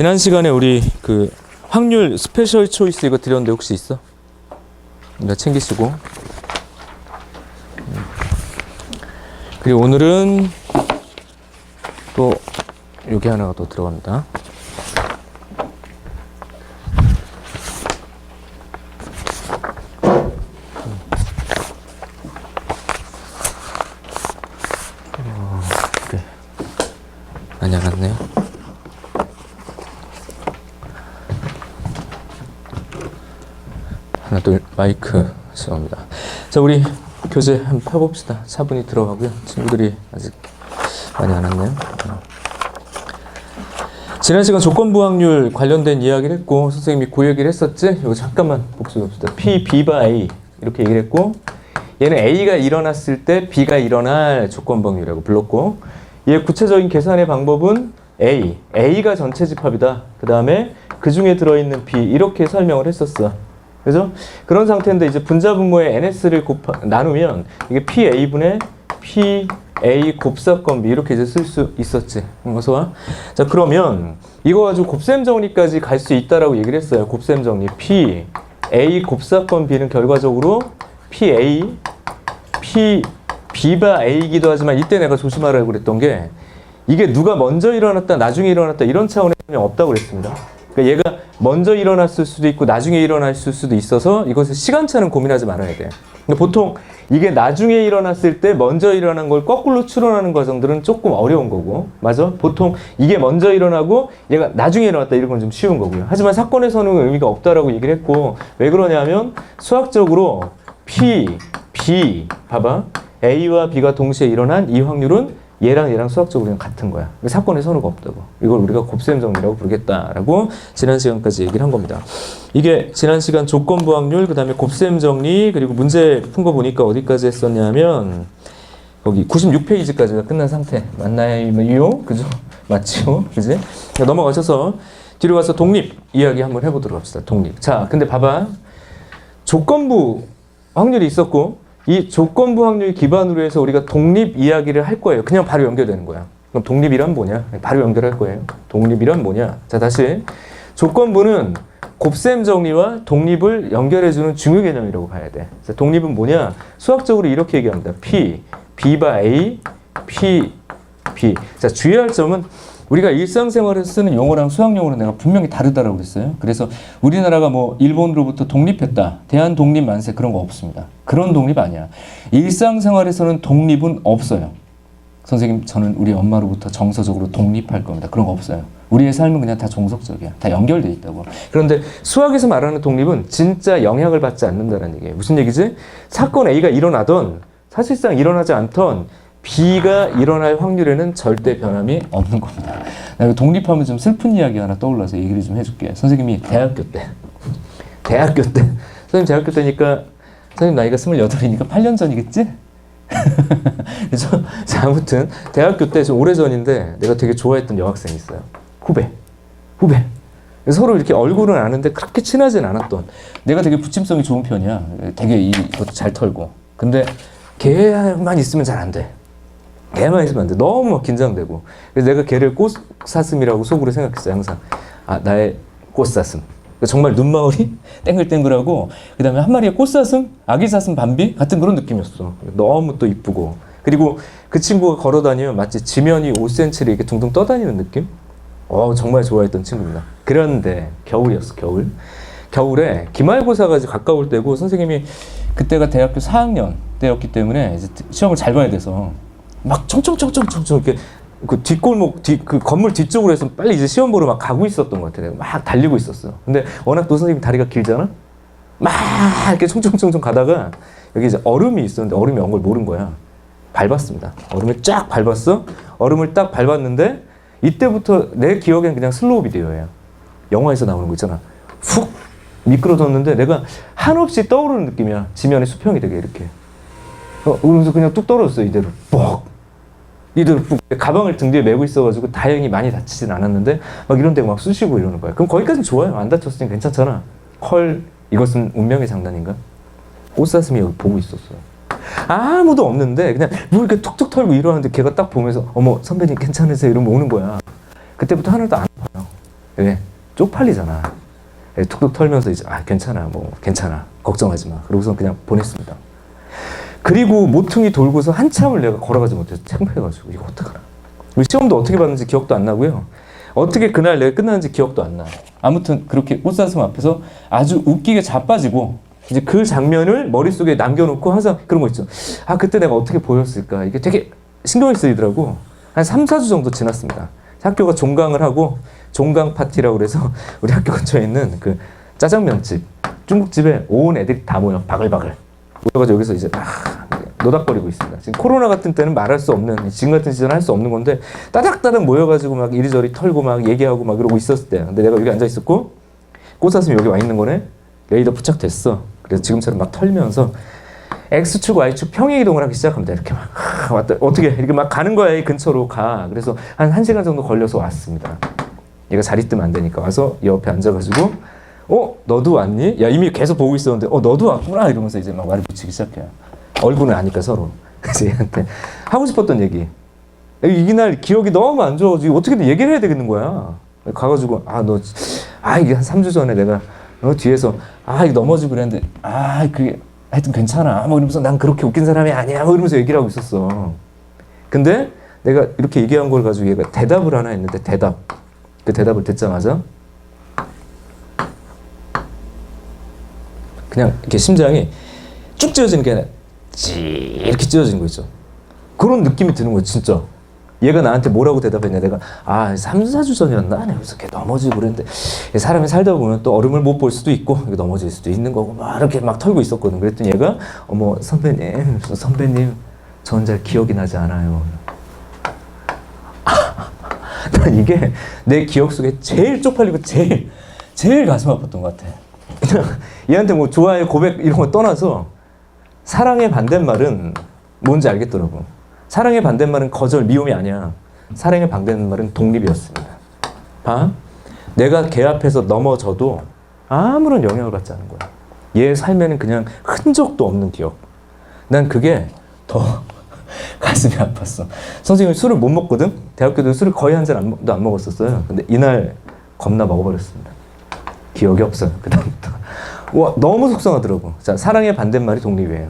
지난 시간에 우리 그 확률 스페셜 초이스 이거 드렸는데 혹시 있어? 이거 챙기시고. 그리고 오늘은 또 여기 하나가 또 들어갑니다. 많이 안 왔네요. 하나 둘 마이크 시험입니다. 자, 우리 교재 한번 펴봅시다. 차분히 들어가고요. 친구들이 아직 많이 안 왔네요. 지난 시간 조건부 확률 관련된 이야기를 했고 선생님이 그 얘기를 했었지? 이거 잠깐만 복습해봅시다. P, B바 A 이렇게 얘기를 했고 얘는 A가 일어났을 때 B가 일어날 조건부 확률이라고 불렀고 얘 구체적인 계산의 방법은 A가 전체 집합이다. 그 다음에 그 중에 들어있는 B 이렇게 설명을 했었어. 그죠? 그런 상태인데 이제 분자 분모의 NS를 나누면 이게 PA분의 PA 곱사건 B 이렇게 이제 쓸 수 있었지. 어서 와. 자, 그러면 이거 가지고 곱셈 정리까지 갈 수 있다라고 얘기를 했어요. 곱셈 정리. PA 곱사건 B는 결과적으로 B바 A이기도 하지만 이때 내가 조심하라고 그랬던 게 이게 누가 먼저 일어났다 나중에 일어났다 이런 차원의 설명 없다고 그랬습니다. 그러니까 얘가 먼저 일어났을 수도 있고 나중에 일어났을 수도 있어서 이것을 시간차는 고민하지 말아야 돼. 근데 보통 이게 나중에 일어났을 때 먼저 일어난 걸 거꾸로 추론하는 과정들은 조금 어려운 거고, 맞아? 보통 이게 먼저 일어나고 얘가 나중에 일어났다 이런 건 좀 쉬운 거고요. 하지만 사건에서는 의미가 없다라고 얘기를 했고 왜 그러냐면 수학적으로 P, B 봐봐 A와 B가 동시에 일어난 이 확률은 얘랑 수학적으로 그냥 같은 거야. 사건의 선호가 없다고. 이걸 우리가 곱셈 정리라고 부르겠다라고 지난 시간까지 얘기를 한 겁니다. 이게 지난 시간 조건부 확률, 그 다음에 곱셈 정리, 그리고 문제 푼 거 보니까 어디까지 했었냐면 거기 96페이지까지가 끝난 상태. 맞나요? 그죠? 맞죠? 그지? 넘어가셔서 뒤로 가서 독립 이야기 한번 해보도록 합시다. 독립. 자, 근데 봐봐. 조건부 확률이 있었고 이 조건부 확률 기반으로 해서 우리가 독립 이야기를 할 거예요. 그냥 바로 연결되는 거야. 그럼 독립이란 뭐냐? 바로 연결할 거예요. 독립이란 뭐냐? 자, 다시. 조건부는 곱셈 정리와 독립을 연결해주는 중요 개념이라고 봐야 돼. 그래서 독립은 뭐냐? 수학적으로 이렇게 얘기합니다. P, B바 A, P, B. 자, 주의할 점은 우리가 일상생활에서 쓰는 용어랑 수학 용어는 내가 분명히 다르다라고 그랬어요. 그래서 우리나라가 뭐 일본으로부터 독립했다. 대한 독립 만세 그런 거 없습니다. 그런 독립 아니야. 일상생활에서는 독립은 없어요. 선생님, 저는 우리 엄마로부터 정서적으로 독립할 겁니다. 그런 거 없어요. 우리의 삶은 그냥 다 종속적이야. 다 연결돼 있다고. 그런데 수학에서 말하는 독립은 진짜 영향을 받지 않는다는 얘기예요. 무슨 얘기지? 사건 A가 일어나던 사실상 일어나지 않던 B가 일어날 확률에는 절대 변함이 없는 겁니다. 나 이거 독립하면 좀 슬픈 이야기 하나 떠올라서 얘기를 좀 해줄게. 선생님이 대학교 때 선생님 대학교 때니까 선생님 나이가 28이니까 8년 전이겠지? 그래서 자, 아무튼 대학교 때 좀 오래전인데 내가 되게 좋아했던 여학생이 있어요. 후배. 서로 이렇게 얼굴은 아는데 그렇게 친하진 않았던, 내가 되게 부침성이 좋은 편이야. 되게 이것도 잘 털고. 근데 걔만 있으면 잘 안 돼. 걔만 있으면 안 돼. 너무 막 긴장되고. 그래서 내가 걔를 꽃사슴이라고 속으로 생각했어요. 항상. 아, 나의 꽃사슴. 정말 눈망울이 땡글땡글하고 그 다음에 한 마리의 꽃사슴, 아기사슴 밤비 같은 그런 느낌이었어. 너무 또 이쁘고. 그리고 그 친구가 걸어다니면 마치 지면이 5cm를 이렇게 둥둥 떠다니는 느낌? 정말 좋아했던 친구입니다. 그런데 겨울이었어. 겨울에 기말고사가 가까울 때고 선생님이 그때가 대학교 4학년 때였기 때문에 이제 시험을 잘 봐야 돼서 막 청청청청청 이렇게 그 뒷골목 그 건물 뒤쪽으로 해서 빨리 이제 시험 보러 막 가고 있었던 것 같아요. 막 달리고 있었어. 근데 워낙 또 선생님 다리가 길잖아. 막 이렇게 청청청청 가다가 여기 이제 얼음이 있었는데 얼음이 온 걸 모른 거야. 밟았습니다. 얼음을 쫙 밟았어. 얼음을 딱 밟았는데 이때부터 내 기억엔 그냥 슬로우 비디오예요. 영화에서 나오는 거 있잖아. 훅 미끄러졌는데 내가 한없이 떠오르는 느낌이야. 지면에 수평이 되게 이렇게. 그러면서 그냥 뚝 떨어졌어요. 이대로 가방을 등 뒤에 메고 있어가지고 다행히 많이 다치진 않았는데 막 이런 데가 막 쑤시고 이러는 거야. 그럼 거기까지는 좋아요. 안 다쳤으니 괜찮잖아. 헐, 이것은 운명의 장난인가? 꽃사슴이 여기 보고 있었어요. 아무도 없는데 그냥 뭐 이렇게 툭툭 털고 이러는데 걔가 딱 보면서 어머 선배님 괜찮으세요? 이러면 오는 거야. 그때부터 하나도 안 아파요. 왜? 쪽팔리잖아. 툭툭 털면서 이제 괜찮아, 뭐 괜찮아, 걱정하지 마. 그러고서 그냥 보냈습니다. 그리고 모퉁이 돌고서 한참을 내가 걸어가지 못해서 창피해가지고 이거 어떡하나. 시험도 어떻게 봤는지 기억도 안 나고요. 어떻게 그날 내가 끝났는지 기억도 안 나. 아무튼 그렇게 꽃사슴 앞에서 아주 웃기게 자빠지고 이제 그 장면을 머릿속에 남겨놓고 항상 그런 거 있죠. 그때 내가 어떻게 보였을까. 이게 되게 신경이 쓰이더라고. 한 3, 4주 정도 지났습니다. 학교가 종강을 하고 종강 파티라고 그래서 우리 학교 근처에 있는 그 짜장면집, 중국집에 온 애들이 다 모여 바글바글 모여가지고 여기서 이제 막 노닥거리고 있습니다. 지금 코로나 같은 때는 말할 수 없는, 지금 같은 시절은 할 수 없는 건데 따닥따닥 모여가지고 막 이리저리 털고 막 얘기하고 막 이러고 있었을 때야. 근데 내가 여기 앉아 있었고 꽃사슴이 여기 와 있는 거네. 레이더 부착됐어. 그래서 지금처럼 막 털면서 X축, Y축 평행 이동을 하기 시작합니다. 이렇게 막 왔다 어떻게 이렇게 막 가는 거야. 이 근처로 가. 그래서 한 1시간 정도 걸려서 왔습니다. 얘가 자리 뜨면 안 되니까 와서 옆에 앉아가지고 너도 왔니? 야 이미 계속 보고 있었는데 너도 왔구나 이러면서 이제 막 말을 붙이기 시작해요. 얼굴은 아니까 서로. 그래서 얘한테 하고 싶었던 얘기. 이날 기억이 너무 안 좋아가지고 어떻게든 얘기를 해야 되겠는 거야. 가가지고 이게 한 3주 전에 내가 너 뒤에서 이거 넘어지고 그랬는데 그게 하여튼 괜찮아 뭐 이러면서 난 그렇게 웃긴 사람이 아니야 뭐 이러면서 얘기를 하고 있었어. 근데 내가 이렇게 얘기한 걸 가지고 얘가 대답을 하나 했는데 그 대답을 듣자마자 그냥 이렇게 심장이 쭉 찢어지는 게 아니라 이렇게 찢어지는 거 있죠. 그런 느낌이 드는 거예요, 진짜. 얘가 나한테 뭐라고 대답했냐. 내가 3, 4주 전이었나? 그래서 걔 넘어지고 그랬는데 사람이 살다 보면 또 얼음을 못 볼 수도 있고 넘어질 수도 있는 거고 막 이렇게 막 털고 있었거든. 그랬더니 얘가 어머 선배님 전 잘 기억이 나지 않아요. 난 이게 내 기억 속에 제일 쪽팔리고 제일 가슴 아팠던 것 같아. 그냥 얘한테 뭐 좋아해 고백 이런 거 떠나서 사랑의 반대말은 뭔지 알겠더라고. 사랑의 반대말은 거절, 미움이 아니야. 사랑의 반대말은 독립이었습니다. 내가 걔 앞에서 넘어져도 아무런 영향을 받지 않은 거야. 얘 삶에는 그냥 흔적도 없는 기억. 난 그게 더 가슴이 아팠어. 선생님이 술을 못 먹거든? 대학교도 술을 거의 한 잔도 안 먹었었어요. 근데 이날 겁나 먹어버렸습니다. 기억이 없어요. 그다음부터. 너무 속상하더라고. 자, 사랑의 반대말이 독립이에요.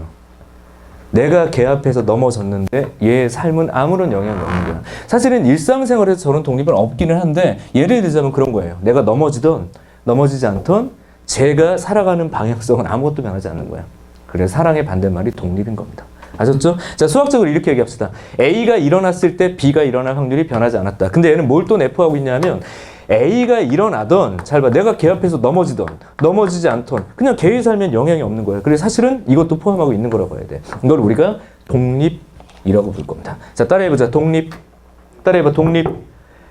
내가 걔 앞에서 넘어졌는데 얘의 삶은 아무런 영향이 없는 거야. 사실은 일상생활에서 저런 독립은 없기는 한데 예를 들자면 그런 거예요. 내가 넘어지던 넘어지지 않던 제가 살아가는 방향성은 아무것도 변하지 않는 거야. 그래서 사랑의 반대말이 독립인 겁니다. 아셨죠? 자, 수학적으로 이렇게 얘기합시다. A가 일어났을 때 B가 일어날 확률이 변하지 않았다. 근데 얘는 뭘 또 내포하고 있냐면 A가 일어나던, 잘 봐, 내가 걔 앞에서 넘어지던 넘어지지 않던 그냥 걔의 삶엔 영향이 없는 거야. 그래서 사실은 이것도 포함하고 있는 거라고 해야 돼. 이걸 우리가 독립이라고 부를 겁니다. 자, 따라해보자. 독립. 따라해봐. 독립.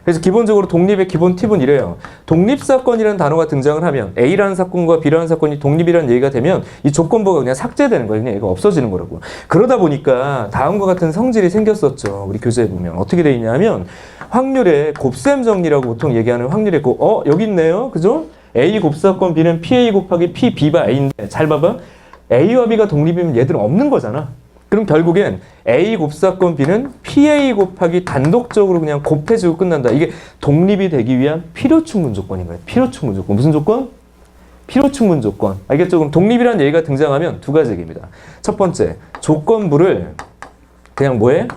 그래서 기본적으로 독립의 기본 팁은 이래요. 독립사건이라는 단어가 등장을 하면 A라는 사건과 B라는 사건이 독립이라는 얘기가 되면 이 조건부가 그냥 삭제되는 거예요. 그냥 얘가 없어지는 거라고. 그러다 보니까 다음과 같은 성질이 생겼었죠. 우리 교재에 보면 어떻게 돼 있냐면 확률의 곱셈 정리라고 보통 얘기하는 확률의 여기 있네요. 그죠? A 곱사건 B는 PA 곱하기 PB가 A인데 잘 봐봐. A와 B가 독립이면 얘들은 없는 거잖아. 그럼 결국엔 A 곱사건 B는 PA 곱하기 단독적으로 그냥 곱해지고 끝난다. 이게 독립이 되기 위한 필요충분 조건인 거예요. 필요충분 조건. 무슨 조건? 필요충분 조건. 알겠죠? 그럼 독립이라는 얘기가 등장하면 두 가지 얘기입니다. 첫 번째, 조건부를 그냥 뭐해?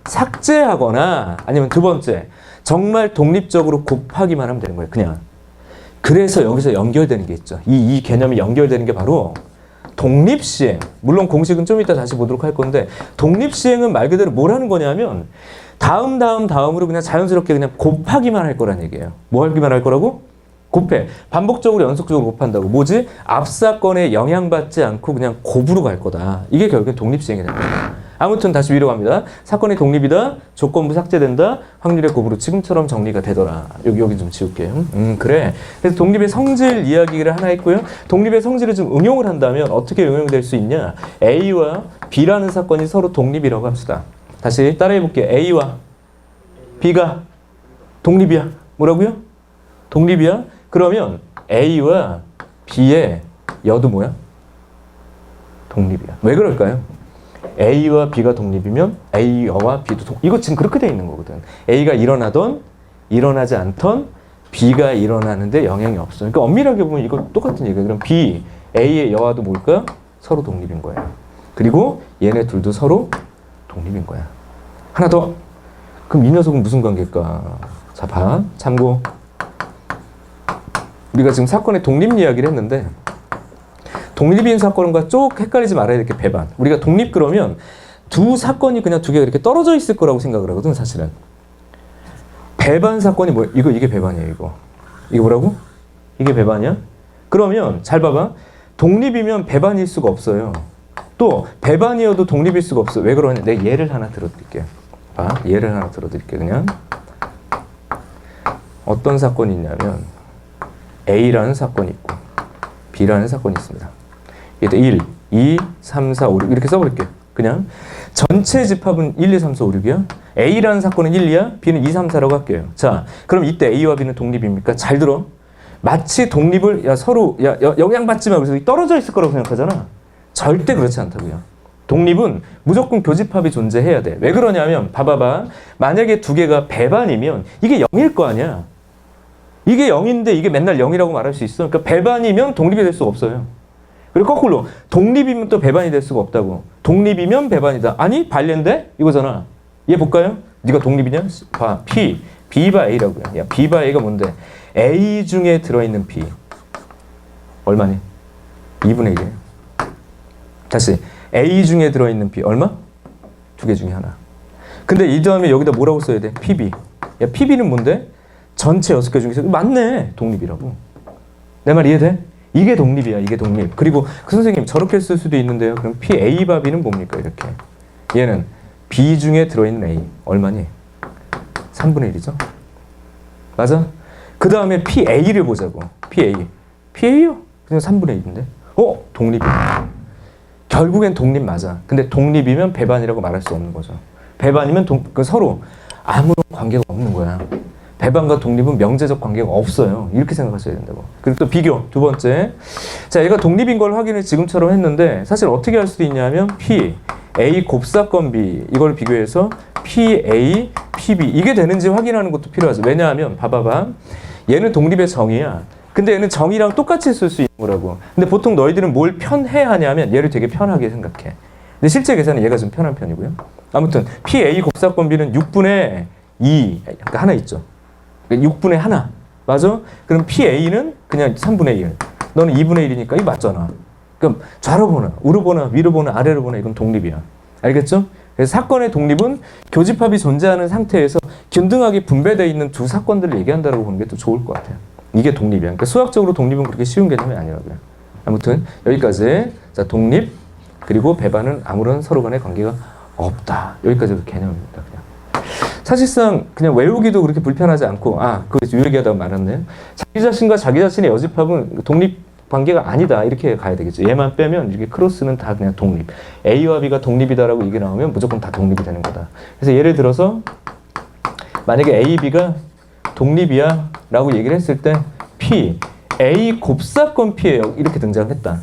삭제하거나 아니면 두 번째, 정말 독립적으로 곱하기만 하면 되는 거예요. 그냥. 그래서 여기서 연결되는 게 있죠. 이 개념이 연결되는 게 바로 독립시행. 물론 공식은 좀 이따 다시 보도록 할 건데 독립시행은 말 그대로 뭘 하는 거냐면 다음으로 그냥 자연스럽게 그냥 곱하기만 할 거란 얘기예요. 뭐 하기만 할 거라고? 곱해. 반복적으로 연속적으로 곱한다고. 뭐지? 앞 사건에 영향받지 않고 그냥 곱으로 갈 거다. 이게 결국엔 독립시행이 되는 거예요. 아무튼 다시 위로 갑니다. 사건의 독립이다. 조건부 삭제된다. 확률의 곱으로 지금처럼 정리가 되더라. 여기 좀 지울게. 그래. 그래서 독립의 성질 이야기를 하나 했고요. 독립의 성질을 좀 응용을 한다면 어떻게 응용될 수 있냐? A와 B라는 사건이 서로 독립이라고 합시다. 다시 따라해 볼게요. A와 B가 독립이야. 뭐라고요? 독립이야? 그러면 A와 B의 여도 뭐야? 독립이야. 왜 그럴까요? A와 B가 독립이면 A와 B도 이거 지금 그렇게 돼 있는 거거든. A가 일어나던 일어나지 않던 B가 일어나는데 영향이 없어. 그러니까 엄밀하게 보면 이거 똑같은 얘기예요. 그럼 B, A의 여와도 뭘까? 서로 독립인 거예요. 그리고 얘네 둘도 서로 독립인 거야. 하나 더. 그럼 이 녀석은 무슨 관계일까? 자, 봐. 참고. 우리가 지금 사건의 독립 이야기를 했는데 독립인 사건과 쭉 헷갈리지 말아야 될 게 배반. 우리가 독립 그러면 두 사건이 그냥 두 개가 이렇게 떨어져 있을 거라고 생각을 하거든, 사실은. 배반 사건이 뭐야? 이게 배반이에요, 이거. 이게 뭐라고? 이게 배반이야? 그러면 잘 봐봐. 독립이면 배반일 수가 없어요. 또 배반이어도 독립일 수가 없어. 왜 그러냐? 내가 예를 하나 들어드릴게요. 봐, 예를 하나 들어드릴게요. 그냥 어떤 사건이 있냐면 A라는 사건이 있고 B라는 사건이 있습니다. 이게 1, 2, 3, 4, 5, 6 이렇게 써버릴게요. 그냥 전체 집합은 1, 2, 3, 4, 5, 6이야. A라는 사건은 1, 2야. B는 2, 3, 4라고 할게요. 자, 그럼 이때 A와 B는 독립입니까? 잘 들어. 마치 독립을 서로 영향받지 마. 그래서 떨어져 있을 거라고 생각하잖아. 절대 그렇지 않다고요. 독립은 무조건 교집합이 존재해야 돼. 왜 그러냐면 봐봐봐. 만약에 두 개가 배반이면 이게 0일 거 아니야. 이게 0인데 이게 맨날 0이라고 말할 수 있어. 그러니까 배반이면 독립이 될 수가 없어요. 그리고 거꾸로 독립이면 또 배반이 될 수가 없다고. 독립이면 배반이다. 아니 반례인데? 이거잖아. 얘 볼까요? 네가 독립이냐? 봐. P, B바 A라고요. 야, B바 A가 뭔데? A 중에 들어있는 B 얼마니? 2분의 1이에요. 다시 A 중에 들어있는 B 얼마? 두 개 중에 하나. 근데 이 다음에 여기다 뭐라고 써야 돼? PB. 야, PB는 뭔데? 전체 6개 중에서 맞네. 독립이라고. 내 말 이해돼? 이게 독립이야. 이게 독립. 그리고 그 선생님 저렇게 쓸 수도 있는데요. 그럼 PA 바 B는 뭡니까? 이렇게. 얘는 B 중에 들어있는 A 얼마니? 3분의 1이죠. 맞아? 그 다음에 PA를 보자고. PA요? 그냥 3분의 1인데. 독립이야. 결국엔 독립 맞아. 근데 독립이면 배반이라고 말할 수 없는 거죠. 배반이면 서로 아무런 관계가 없는 거야. 배반과 독립은 명제적 관계가 없어요. 이렇게 생각하셔야 된다고. 그리고 또 비교. 두 번째. 자, 얘가 독립인 걸 확인을 지금처럼 했는데 사실 어떻게 할 수도 있냐면 P, A 곱사건 B 이걸 비교해서 PA, PB 이게 되는지 확인하는 것도 필요하죠. 왜냐하면 봐봐봐. 얘는 독립의 정의야. 근데 얘는 정의랑 똑같이 쓸 수 있는 거라고. 근데 보통 너희들은 뭘 편해 하냐면 얘를 되게 편하게 생각해. 근데 실제 계산은 얘가 좀 편한 편이고요. 아무튼 PA 곱사건 B는 6분의 2 그러니까 하나 있죠. 6분의 하나. 맞아? 그럼 PA는 그냥 3분의 1. 너는 2분의 1이니까 이거 맞잖아. 그럼 좌로 보나, 우로 보나, 위로 보나, 아래로 보나 이건 독립이야. 알겠죠? 그래서 사건의 독립은 교집합이 존재하는 상태에서 균등하게 분배되어 있는 두 사건들을 얘기한다고 보는 게 또 좋을 것 같아요. 이게 독립이야. 그러니까 수학적으로 독립은 그렇게 쉬운 개념이 아니라고요. 아무튼 여기까지. 자, 독립 그리고 배반은 아무런 서로 간의 관계가 없다. 여기까지가 개념입니다. 그냥. 사실상 그냥 외우기도 그렇게 불편하지 않고 그거 얘기하다가 말았네. 자기 자신과 자기 자신의 여집합은 독립 관계가 아니다. 이렇게 가야 되겠죠. 얘만 빼면 이렇게 크로스는 다 그냥 독립. A와 B가 독립이다라고 얘기 나오면 무조건 다 독립이 되는 거다. 그래서 예를 들어서 만약에 A, B가 독립이야 라고 얘기를 했을 때 P, A 곱사건 P예요. 이렇게 등장했다.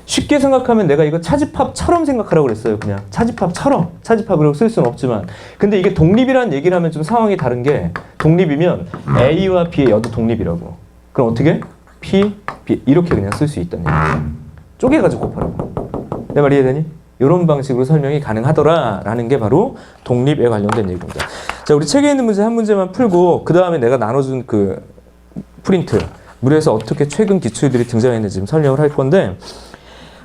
쉽게 생각하면 내가 이거 차집합처럼 생각하라고 그랬어요. 그냥 차집합처럼. 차집합이라고 쓸 수는 없지만 근데 이게 독립이라는 얘기를 하면 좀 상황이 다른 게 독립이면 A와 B의 여도 독립이라고. 그럼 어떻게? P, B 이렇게 그냥 쓸 수 있다는 얘기죠. 쪼개가지고 곱하라고. 내 말 이해되니? 이런 방식으로 설명이 가능하더라라는 게 바로 독립에 관련된 얘기입니다. 자, 우리 책에 있는 문제 한 문제만 풀고 그 다음에 내가 나눠준 그 프린트 물에서 어떻게 최근 기출들이 등장했는지 좀 설명을 할 건데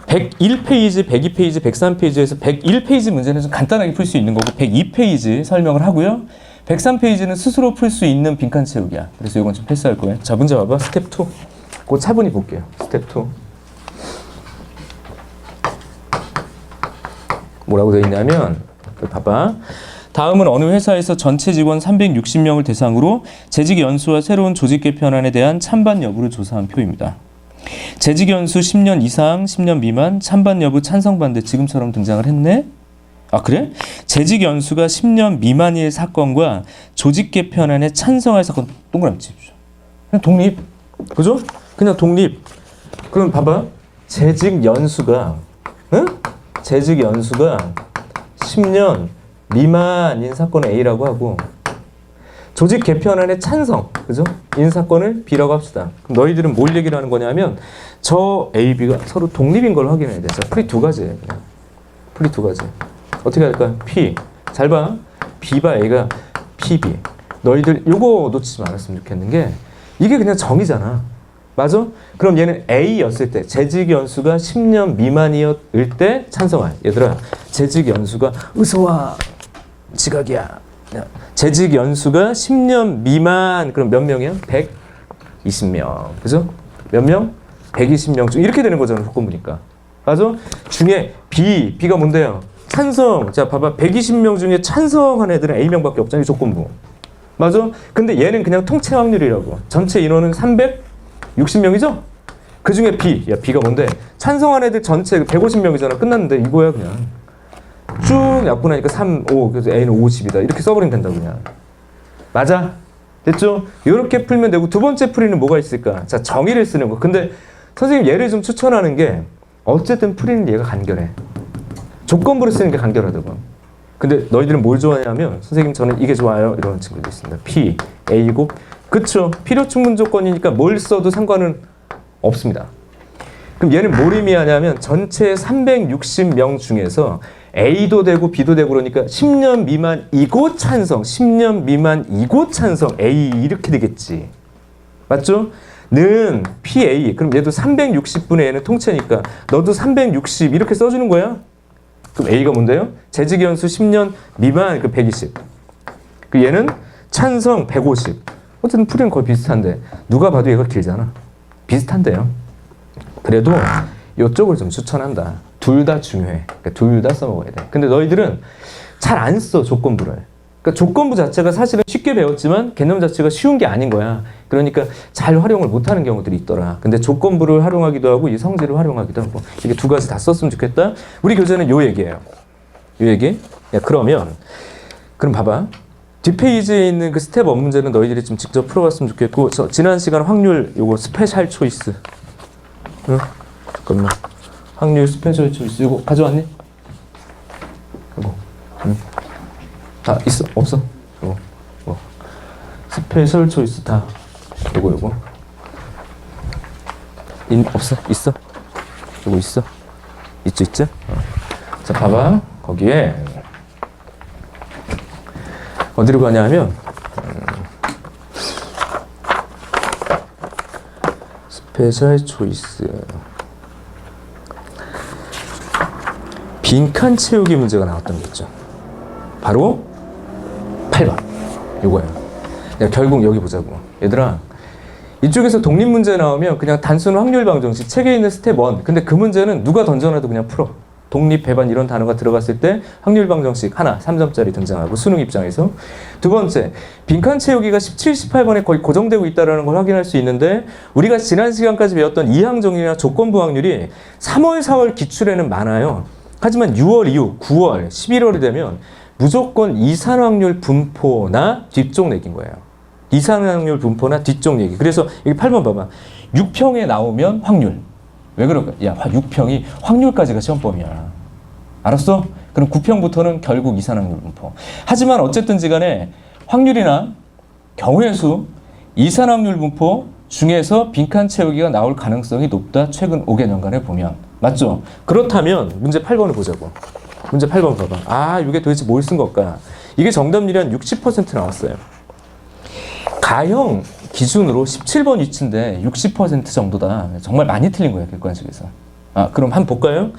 101페이지, 102페이지, 103페이지에서 101페이지 문제는 좀 간단하게 풀 수 있는 거고 102페이지 설명을 하고요. 103페이지는 스스로 풀 수 있는 빈칸 채우기야. 그래서 이건 좀 패스할 거예요. 자, 문제 봐봐. 스텝 2. 그거 차분히 볼게요. 스텝 2. 뭐라고 되어 있냐면 봐봐. 다음은 어느 회사에서 전체 직원 360명을 대상으로 재직 연수와 새로운 조직 개편안에 대한 찬반 여부를 조사한 표입니다. 재직 연수 10년 이상, 10년 미만, 찬반 여부 찬성 반대 지금처럼 등장을 했네. 그래? 재직 연수가 10년 미만일 사건과 조직 개편안에 찬성할 사건 동그라미 치십시오. 그냥 독립. 그죠? 그냥 독립. 그럼 봐봐. 재직 연수가 재직 연수가 10년 미만인 사건은 A라고 하고 조직 개편안에 찬성, 그죠? 인사권을 B라고 합시다. 그럼 너희들은 뭘 얘기를 하는 거냐면 저 A, B가 서로 독립인 걸 확인해야 돼. 자, 풀이 두 가지예요. 그냥. 풀이 두 가지. 어떻게 할까? P. 잘 봐. B바 A가 PB. 너희들 요거 놓치지 말았으면 좋겠는 게 이게 그냥 정의잖아. 맞아? 그럼 얘는 A였을 때 재직 연수가 10년 미만이었을 때 찬성할. 얘들아, 재직 연수가 으소와 지각이야. 재직 연수가 10년 미만. 그럼 몇 명이야? 120명. 그죠? 몇 명? 120명 중 이렇게 되는 거잖아. 조건부니까. 맞아? 중에 B가 뭔데요? 찬성. 자, 봐봐. 120명 중에 찬성한 애들은 A명밖에 없잖아. 조건부. 맞아? 근데 얘는 그냥 통체 확률이라고. 전체 인원은 360명이죠? 그 중에 B. 야, B가 뭔데? 찬성한 애들 전체 150명이잖아. 끝났는데 이거야, 그냥. 쭉 약분하니까 3, 5. 그래서 A는 50이다. 이렇게 써버리면 된다, 그냥. 맞아? 됐죠? 이렇게 풀면 되고, 두 번째 풀이는 뭐가 있을까? 자, 정의를 쓰는 거. 근데 선생님 얘를 좀 추천하는 게, 어쨌든 풀이는 얘가 간결해. 조건부로 쓰는 게 간결하다고. 근데 너희들은 뭘 좋아하냐면 선생님 저는 이게 좋아요 이런 친구도 있습니다. P, A고 그쵸? 필요 충분 조건이니까 뭘 써도 상관은 없습니다. 그럼 얘는 뭘 의미하냐면 전체 360명 중에서 A도 되고 B도 되고 그러니까 10년 미만이고 찬성, 10년 미만이고 찬성 A 이렇게 되겠지. 맞죠? 는 PA 그럼 얘도 360분의 얘는 통째니까 너도 360 이렇게 써주는 거야. 그럼 A가 뭔데요? 재직 연수 10년 미만 그 120. 그 얘는 찬성 150. 어쨌든 풀이는 거의 비슷한데 누가 봐도 얘가 길잖아. 비슷한데요. 그래도 이쪽을 좀 추천한다. 둘 다 중요해. 그러니까 둘 다 써먹어야 돼. 근데 너희들은 잘 안 써 조건부를. 그러니까 조건부 자체가 사실은 쉽게 배웠지만 개념 자체가 쉬운 게 아닌 거야. 그러니까 잘 활용을 못하는 경우들이 있더라. 근데 조건부를 활용하기도 하고 이 성질을 활용하기도 하고 이게 두 가지 다 썼으면 좋겠다. 우리 교재는 요 얘기예요. 요 얘기. 야, 그럼 봐봐. 뒷페이지에 있는 그 스텝 업 문제는 너희들이 좀 직접 풀어봤으면 좋겠고 지난 시간 확률 요거 스페셜 초이스. 응? 잠깐만. 확률 스페셜 초이스 이거 가져왔니? 이거. 응. 다 있어? 없어? 이거. 스페셜 초이스 다. 요거. 없어? 있어? 요거 있어? 있죠? 자, 봐봐. 거기에 어디로 가냐면 스페셜 초이스 빈칸 채우기 문제가 나왔던 게 있죠. 바로 8번 요거예요. 야, 결국 여기 보자고. 얘들아 이쪽에서 독립 문제 나오면 그냥 단순 확률 방정식 책에 있는 스텝 1 근데 그 문제는 누가 던져놔도 그냥 풀어. 독립, 배반 이런 단어가 들어갔을 때 확률 방정식 하나 3점짜리 등장하고 수능 입장에서 두 번째 빈칸 채우기가 17, 18번에 거의 고정되고 있다는 걸 확인할 수 있는데 우리가 지난 시간까지 배웠던 이항정리나 조건부 확률이 3월, 4월 기출에는 많아요. 하지만 6월 이후 9월, 11월이 되면 무조건 이산확률 분포나 뒤쪽 내기인 거예요. 이산확률 분포나 뒤쪽 얘기. 그래서 여기 8번 봐봐. 6평에 나오면 확률. 왜 그럴까? 야, 6평이 확률까지가 시험범위야. 알았어? 그럼 9평부터는 결국 이산확률 분포. 하지만 어쨌든지 간에 확률이나 경우의 수, 이산확률 분포 중에서 빈칸 채우기가 나올 가능성이 높다. 최근 5개년간에 보면. 맞죠? 그렇다면 문제 8번을 보자고. 문제 8번 봐봐. 아, 이게 도대체 뭘 쓴 걸까? 이게 정답률이 한 60% 나왔어요. 가형 기준으로 17번 위치인데 60% 정도다. 정말 많이 틀린 거예요. 객관식에서. 아, 그럼 한번 볼까요?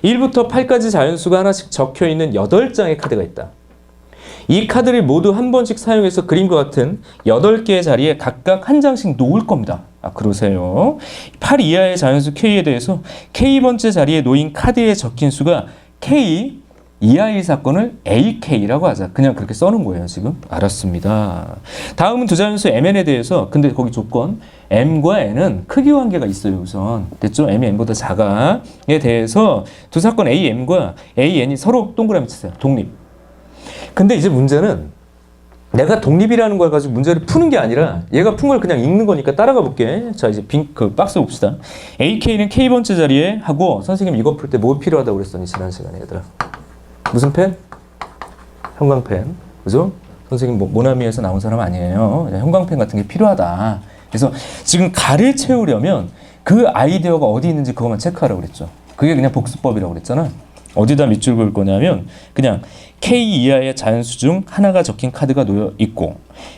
1부터 8까지 자연수가 하나씩 적혀있는 8장의 카드가 있다. 이 카드를 모두 한 번씩 사용해서 그림과 같은 8개의 자리에 각각 한 장씩 놓을 겁니다. 아, 그러세요. 8 이하의 자연수 K에 대해서 K번째 자리에 놓인 카드에 적힌 수가 K 이하의 사건을 AK라고 하자. 그냥 그렇게 써놓은 거예요, 지금. 알았습니다. 다음은 두 자연수 MN에 대해서, 근데 거기 조건, M과 N은 크기 관계가 있어요, 우선. 됐죠? M이 N보다 작아에 대해서 두 사건 AM과 AN이 서로 동그라미 치세요. 독립. 근데 이제 문제는 내가 독립이라는 걸 가지고 문제를 푸는 게 아니라 얘가 푼 걸 그냥 읽는 거니까 따라가 볼게. 자, 이제 그 박스 봅시다. AK는 K번째 자리에 하고 선생님 이거 풀 때 뭐 필요하다고 그랬더니 지난 시간에 얘들아. 무슨 펜? 형광펜. 그죠? 선생님 뭐 모나미에서 나온 사람 아니에요. 형광펜 같은 게 필요하다. 그래서 지금 가를 채우려면 그 아이디어가 어디 있는지 그것만 체크하라고 그랬죠. 그게 그냥 복습법이라고 그랬잖아. 어디다 밑줄 그을 거냐면 그냥 K 이하의 자연수 중 하나가 적힌 카드가 놓여 있고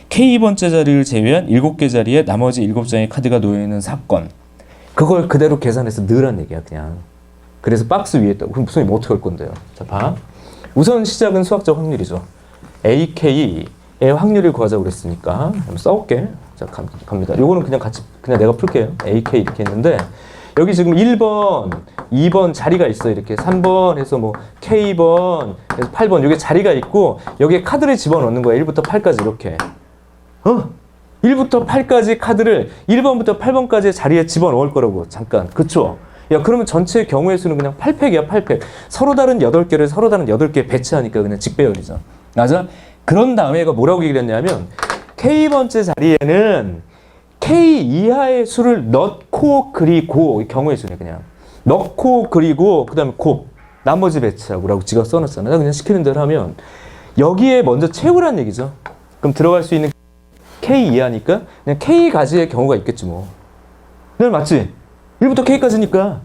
K번째 자리를 제외한 7개 자리에 나머지 7장의 카드가 놓여 있는 사건. 그걸 그대로 계산해서 넣으란 얘기야 그냥. 그래서 박스 위에 있다고. 그럼 선생님 어떻게 할 건데요? 자, 봐. 우선 시작은 수학적 확률이죠. AK의 확률을 구하자고 그랬으니까 한번 써볼게. 자, 갑니다. 요거는 그냥 같이 그냥 내가 풀게요. AK 이렇게 했는데 여기 지금 1번, 2번 자리가 있어. 이렇게 3번 해서 뭐 K번, 해서 8번 여기 자리가 있고 여기에 카드를 집어넣는 거야. 1부터 8까지 이렇게. 1부터 8까지 카드를 1번부터 8번까지의 자리에 집어넣을 거라고. 잠깐. 그쵸? 야, 그러면 전체 경우의 수는 그냥 8팩이야, 8팩. 서로 다른 8개를 서로 다른 8개 배치하니까 그냥 직배열이죠. 맞아? 그런 다음에 얘가 뭐라고 얘기를 했냐면 K번째 자리에는 K 이하의 수를 넣고 그리고 경우의 수네 그냥 넣고 그리고 그 다음에 곱 나머지 배치하고 라고 지가 써놨잖아. 나 그냥 시키는 대로 하면 여기에 먼저 채우란 얘기죠. 그럼 들어갈 수 있는 K 이하니까 그냥 K 가지의 경우가 있겠지 뭐. 네, 맞지? 1부터 K까지니까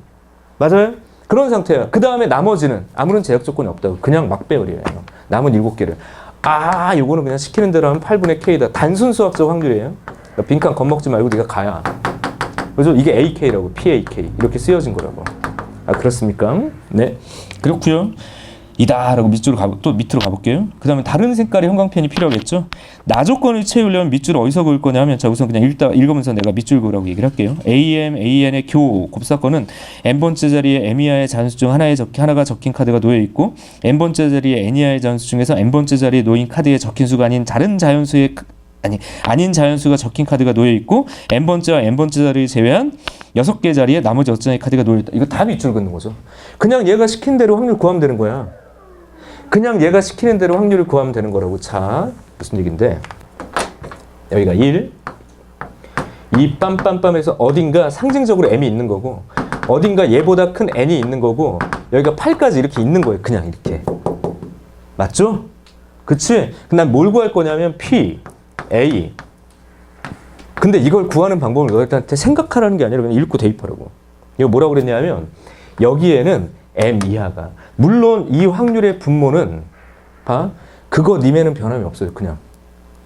맞아요? 그런 상태야. 그 다음에 나머지는 아무런 제약 조건이 없다고 그냥 막배열이에요. 남은 7개를 요거는 그냥 시키는 대로 하면 8분의 K다. 단순 수학적 확률이에요. 그러니까 빈칸 겁먹지 말고 네가 가야. 그죠? 이게 AK라고, PAK 이렇게 쓰여진 거라고. 아, 그렇습니까? 네, 그렇고요. 이다라고 또 밑으로 가볼게요. 그 다음에 다른 색깔의 형광펜이 필요하겠죠. 나 조건을 채우려면 밑줄을 어디서 그을 거냐면 자 우선 그냥 읽으면서 내가 밑줄 그으라고 얘기를 할게요. AM, AN의 교 곱사건은 n번째 자리에 M 이하의 잔수 중 하나가 적힌 카드가 놓여 있고 n번째 자리에 N 이하의 잔수 중에서 n번째 자리에 놓인 카드에 적힌 수가 아닌 다른 자연수의 아닌 자연수가 적힌 카드가 놓여 있고 n번째와 n번째 자리를 제외한 6개 자리에 나머지 6장의 카드가 놓여 있다. 이거 다 밑줄 긋는 거죠. 그냥 얘가 시킨 대로 확률 구하면 되는 거야. 그냥 얘가 시키는 대로 확률을 구하면 되는 거라고. 자, 무슨 얘기인데 여기가 1 이 빰빰빰에서 어딘가 상징적으로 m이 있는 거고 어딘가 얘보다 큰 n이 있는 거고 여기가 8까지 이렇게 있는 거예요. 그냥 이렇게. 맞죠? 그치? 난 뭘 구할 거냐면 P, A. 근데 이걸 구하는 방법을 너희한테 생각하라는 게 아니라 그냥 읽고 대입하라고. 이거 뭐라고 그랬냐면 여기에는 M 이하가 물론 이 확률의 분모는 그거 님에는 변함이 없어요. 그냥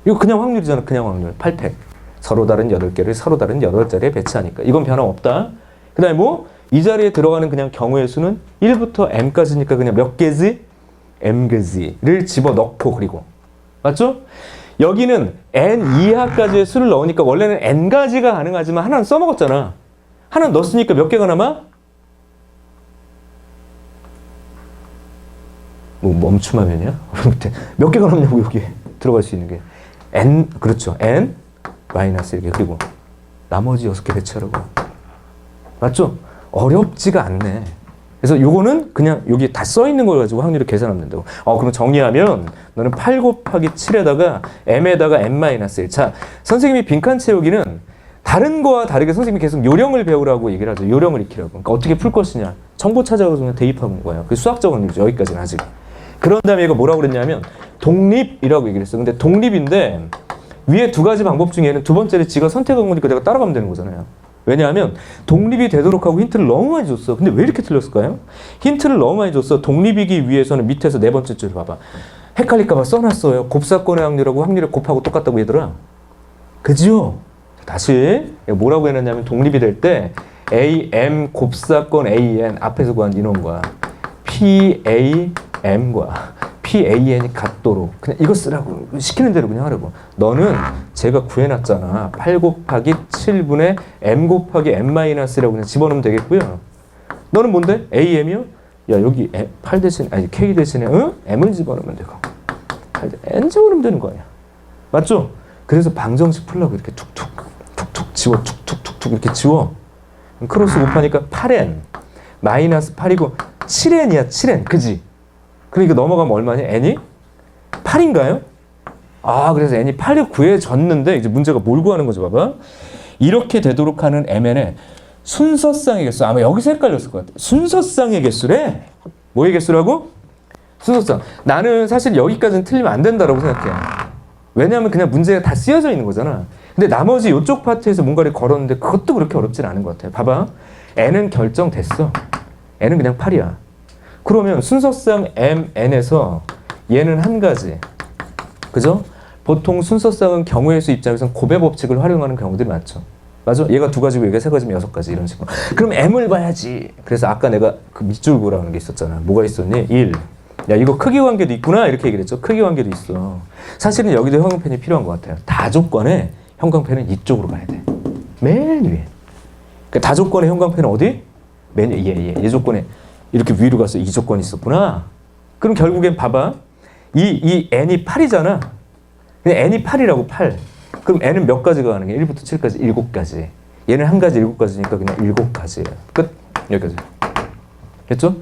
이거 그냥 확률이잖아. 그냥 확률 8팩 서로 다른 8개를 서로 다른 8자리에 배치하니까 이건 변함 없다. 그 다음에 뭐 이 자리에 들어가는 그냥 경우의 수는 1부터 m까지니까 그냥 몇 개지? m개지를 집어넣고 그리고 맞죠? 여기는 n 이하까지의 수를 넣으니까 원래는 n가지가 가능하지만 하나는 써먹었잖아. 하나 넣었으니까 몇 개가 남아? 뭐 멈춤하면이야? 몇 개가 남냐고 여기에 들어갈 수 있는 게 n 그렇죠. n 마이너스 1개 그리고 나머지 6개 배치하라고. 맞죠? 어렵지가 않네. 그래서 요거는 그냥 여기 다 써 있는 걸 가지고 확률을 계산하면 된다고. 그럼 정리하면 너는 8 곱하기 7에다가 m에다가 n-1. 자, 선생님이 빈칸 채우기는 다른 거와 다르게 선생님이 계속 요령을 배우라고 얘기를 하죠. 요령을 익히라고. 그러니까 어떻게 풀 것이냐. 정보 찾아가서 그냥 대입하는 거예요. 그 수학적 확률이죠. 여기까지는 아직. 그런 다음에 얘가 뭐라고 그랬냐면 독립이라고 얘기를 했어. 근데 독립인데 위에 두 가지 방법 중에는 두 번째를 지가 선택한 거니까 내가 따라가면 되는 거잖아요. 왜냐하면 독립이 되도록 하고 힌트를 너무 많이 줬어. 근데 왜 이렇게 틀렸을까요? 힌트를 너무 많이 줬어. 독립이기 위해서는 밑에서 네 번째 줄 봐봐. 헷갈릴까 봐 써놨어요. 곱사건의 확률하고 확률을 곱하고 똑같다고 얘들아. 그지요? 다시 뭐라고 해놨냐면 독립이 될 때 AM 곱사건 AN 앞에서 구한 인원과 PAM과 PAN이 같도록 그냥 이거 쓰라고. 시키는 대로 그냥 하라고. 너는 제가 구해놨잖아. 8 곱하기 7분의 M 곱하기 M-라고 그냥 집어넣으면 되겠고요. 너는 뭔데? AM이요? 야 여기 8 대신에 아니 K 대신에 M을 집어넣으면 되고 N 집어넣으면 되는 거야. 맞죠? 그래서 방정식 풀라고 이렇게 툭툭 지워 툭툭툭툭 이렇게 지워. 크로스 곱하니까 8n 마이너스 8이고 7n이야 7n 그지? 그럼 이거 넘어가면 얼마냐? n이 8인가요? 그래서 n이 8을 구해졌는데 이제 문제가 뭘 구하는 거죠? 봐봐. 이렇게 되도록 하는 mn의 순서쌍의 개수. 아마 여기서 헷갈렸을 것 같아. 순서쌍의 개수래. 뭐의 개수라고? 순서쌍. 나는 사실 여기까지는 틀리면 안 된다라고 생각해. 왜냐하면 그냥 문제가 다 쓰여져 있는 거잖아. 근데 나머지 이쪽 파트에서 뭔가를 걸었는데 그것도 그렇게 어렵진 않은 것 같아요. 봐봐. n은 결정됐어. n은 그냥 8이야. 그러면 순서상 m, n에서 얘는 한 가지. 그죠? 보통 순서상은 경우의 수 입장에서는 고배 법칙을 활용하는 경우들이 많죠. 맞아? 얘가 2가지고 얘가 3가지면 6가지 이런 식으로. 그럼 m을 봐야지. 그래서 아까 내가 그 밑줄 그으라는 게 있었잖아. 뭐가 있었니? 1. 야, 이거 크기 관계도 있구나. 이렇게 얘기를 했죠. 크기 관계도 있어. 사실은 여기도 형광펜이 필요한 것 같아요. 다조건에 형광펜은 이쪽으로 가야 돼. 맨 위에. 그러니까 다조건의 형광펜은 어디? 맨 위에. 얘 조건에 이렇게 위로 가서 이 조건이 있었구나. 그럼 결국엔 봐봐. 이 n이 8이잖아. 근데 n이 8이라고 8. 그럼 n은 몇 가지가 가는 게 1부터 7까지 7가지. 얘는 한 가지 7가지니까 그냥 7가지예요. 끝. 여기까지. 됐죠?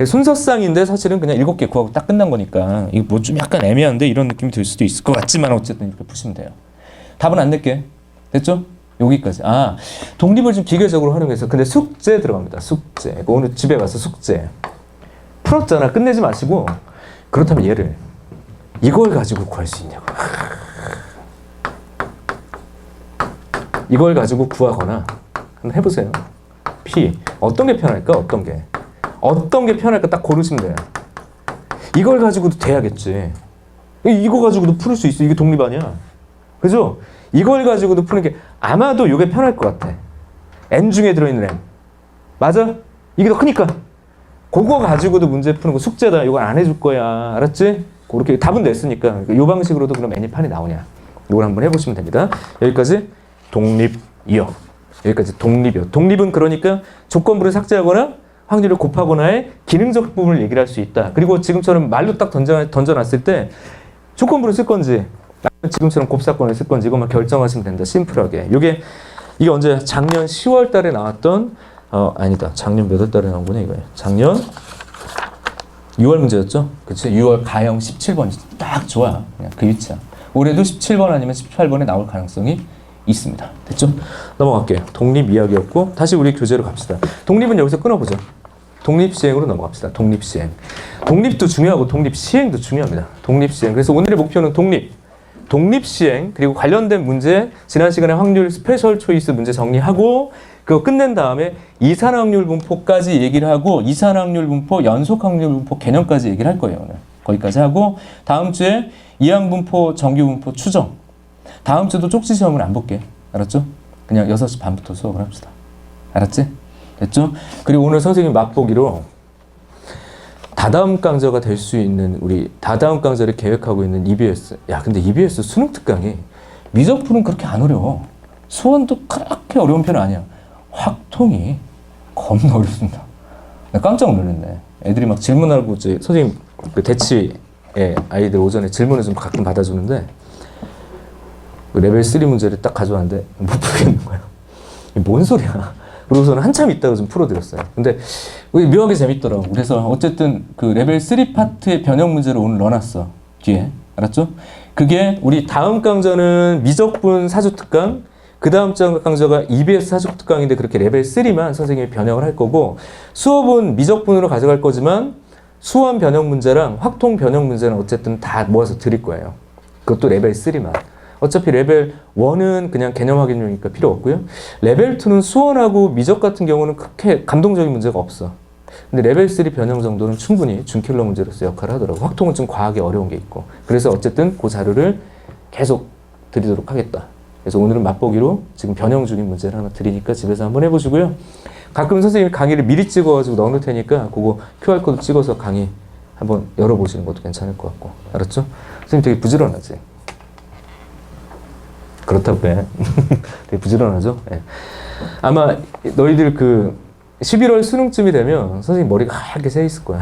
순서상인데 사실은 그냥 7개 구하고 딱 끝난 거니까 이거 뭐 좀 약간 애매한데 이런 느낌이 들 수도 있을 것 같지만 어쨌든 이렇게 푸시면 돼요. 답은 안 낼게. 됐죠? 여기까지. 아, 독립을 좀 기계적으로 활용해서 근데 숙제 들어갑니다. 숙제. 오늘 집에 가서 숙제. 풀었잖아. 끝내지 마시고 그렇다면 얘를 이걸 가지고 구할 수 있냐고. 이걸 가지고 구하거나 한번 해보세요. P. 어떤 게 편할까? 어떤 게 편할까 딱 고르시면 돼요. 이걸 가지고도 돼야겠지. 이거 가지고도 풀 수 있어. 이게 독립 아니야. 그죠? 이걸 가지고도 푸는 게 아마도 이게 편할 것 같아. M 중에 들어있는 M. 맞아? 이게 더 크니까. 그거 가지고도 문제 푸는 거 숙제다. 이건 안 해줄 거야. 알았지? 그렇게 답은 냈으니까. 이 방식으로도 그럼 N이 판이 나오냐. 이걸 한번 해보시면 됩니다. 여기까지 독립이요. 여기까지 독립이요. 독립은 그러니까 조건부를 삭제하거나 확률을 곱하거나의 기능적 부분을 얘기를 할 수 있다. 그리고 지금처럼 말로 딱 던져놨을 때 조건부를 쓸 건지 지금처럼 곱사건을 쓸 건지 이것만 결정하시면 된다. 심플하게. 이게 언제 작년 10월 달에 나왔던 아니다. 작년 몇 월 달에 나온 거냐 이거예요. 작년 6월 문제였죠? 그치? 6월 가형 17번 딱 좋아. 그냥 그 위치야. 올해도 17번 아니면 18번에 나올 가능성이 있습니다. 됐죠? 넘어갈게요. 독립 이야기였고 다시 우리 교재로 갑시다. 독립은 여기서 끊어보죠. 독립시행으로 넘어갑시다. 독립시행. 독립도 중요하고 독립시행도 중요합니다. 독립시행. 그래서 오늘의 목표는 독립시행 그리고 관련된 문제 지난 시간에 확률 스페셜 초이스 문제 정리하고 그거 끝낸 다음에 이산확률 분포까지 얘기를 하고 이산확률 분포, 연속확률 분포 개념까지 얘기를 할 거예요. 오늘. 거기까지 하고 다음 주에 이항분포, 정규분포 추정. 다음 주도 쪽지 시험을 안 볼게. 알았죠? 그냥 6시 반부터 수업을 합시다. 알았지? 됐죠? 그리고 오늘 선생님 맛보기로 다다음 강좌가 될 수 있는 우리 다다음 강좌를 계획하고 있는 EBS. 야, 근데 EBS 수능 특강이 미적분은 그렇게 안 어려워. 수원도 그렇게 어려운 편은 아니야. 확통이 겁나 어렵습니다. 나 깜짝 놀랐네. 애들이 막 질문하고 이제 선생님 그 대치에 아이들 오전에 질문을 좀 가끔 받아주는데 레벨 3 문제를 딱 가져왔는데 못 풀겠는 거예요. 뭔 소리야. 그러고서는 한참 있다가 좀 풀어드렸어요. 근데 묘하게 재밌더라고. 그래서 어쨌든 그 레벨 3 파트의 변형 문제를 오늘 넣어놨어. 뒤에. 알았죠? 그게 우리 다음 강좌는 미적분 사주 특강, 그 다음 강좌가 EBS 사주 특강인데 그렇게 레벨 3만 선생님이 변형을 할 거고 수업은 미적분으로 가져갈 거지만 수원 변형 문제랑 확통 변형 문제는 어쨌든 다 모아서 드릴 거예요. 그것도 레벨 3만. 어차피 레벨 1은 그냥 개념 확인용이니까 필요 없고요. 레벨 2는 수원하고 미적 같은 경우는 그렇게 감동적인 문제가 없어. 근데 레벨 3 변형 정도는 충분히 준킬러 문제로서 역할을 하더라고. 확통은 좀 과하게 어려운 게 있고. 그래서 어쨌든 그 자료를 계속 드리도록 하겠다. 그래서 오늘은 맛보기로 지금 변형 중인 문제를 하나 드리니까 집에서 한번 해보시고요. 가끔 선생님이 강의를 미리 찍어가지고 넣어놓을 테니까 그거 QR코드 찍어서 강의 한번 열어보시는 것도 괜찮을 것 같고. 알았죠? 선생님 되게 부지런하지? 그렇다고 해. 되게 부지런하죠? 네. 아마 너희들 그 11월 수능쯤이 되면 선생님 머리가 하얗게 새 있을 거야.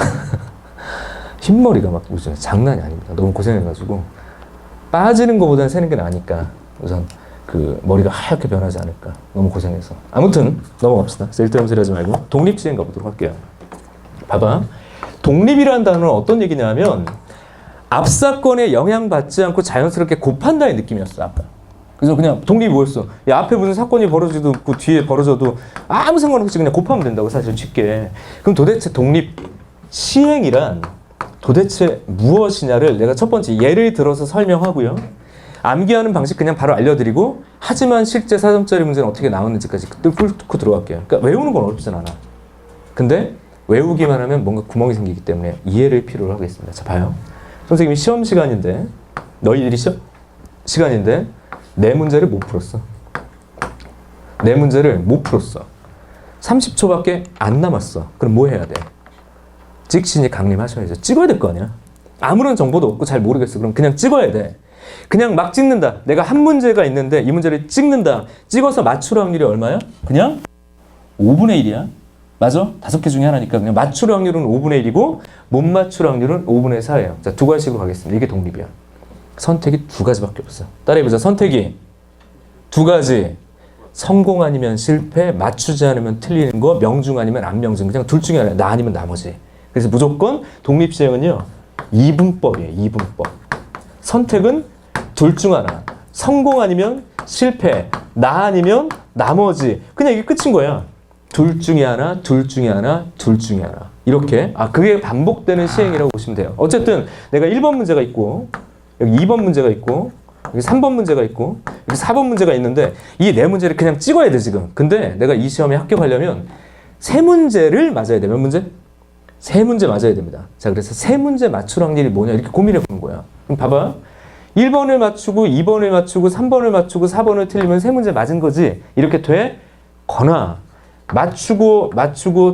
흰머리가 막 요즘 장난이 아닙니다. 너무 고생해가지고 빠지는 것보다는 새는 게 나으니까 우선 그 머리가 하얗게 변하지 않을까. 너무 고생해서. 아무튼 넘어갑시다. 쓸데없는 소리 하지 말고 독립시행 가보도록 할게요. 봐봐. 독립이라는 단어는 어떤 얘기냐면 앞 사건에 영향받지 않고 자연스럽게 곱한다는 느낌이었어. 아까. 그래서 그냥 독립이 뭐였어? 야, 앞에 무슨 사건이 벌어지도 없고 뒤에 벌어져도 아무 상관없이 그냥 곱하면 된다고 사실 쉽게. 그럼 도대체 독립 시행이란 도대체 무엇이냐를 내가 첫 번째 예를 들어서 설명하고요. 암기하는 방식 그냥 바로 알려드리고 하지만 실제 4점짜리 문제는 어떻게 나왔는지까지 뚫고 들어갈게요. 그러니까 외우는 건 어렵진 않아. 근데 외우기만 하면 뭔가 구멍이 생기기 때문에 이해를 필요로 하겠습니다. 자, 봐요. 선생님이 시험 시간인데 너희들이 시간인데 내 문제를 못 풀었어. 내 문제를 못 풀었어. 30초밖에 안 남았어. 그럼 뭐 해야 돼? 찍신이 강림하셔야죠. 찍어야 될 거 아니야. 아무런 정보도 없고 잘 모르겠어. 그럼 그냥 찍어야 돼. 그냥 막 찍는다. 내가 한 문제가 있는데 이 문제를 찍는다. 찍어서 맞출 확률이 얼마야? 그냥 5분의 1이야. 맞아? 5개 중에 하나니까 그냥 맞출 확률은 5분의 1이고 못 맞출 확률은 5분의 4예요. 자, 두 가지로 가겠습니다. 이게 독립이야. 선택이 두 가지밖에 없어. 따라해보자. 선택이 두 가지. 성공 아니면 실패, 맞추지 않으면 틀리는 거, 명중 아니면 안 명중. 그냥 둘 중에 하나야. 나 아니면 나머지. 그래서 무조건 독립시행은요. 이분법이에요. 이분법. 선택은 둘 중 하나. 성공 아니면 실패, 나 아니면 나머지. 그냥 이게 끝인 거야. 둘 중에 하나, 둘 중에 하나, 둘 중에 하나. 이렇게. 그게 반복되는 시행이라고 보시면 돼요. 어쨌든 내가 1번 문제가 있고 여기 2번 문제가 있고 여기 3번 문제가 있고 여기 4번 문제가 있는데 이 네 문제를 그냥 찍어야 돼 지금. 근데 내가 이 시험에 합격하려면 세 문제를 맞아야 돼. 몇 문제? 세 문제 맞아야 됩니다. 자, 그래서 세 문제 맞출 확률이 뭐냐 이렇게 고민해 보는 거야. 그럼 봐봐. 1번을 맞추고 2번을 맞추고 3번을 맞추고 4번을 틀리면 세 문제 맞은 거지. 이렇게 돼? 거나 맞추고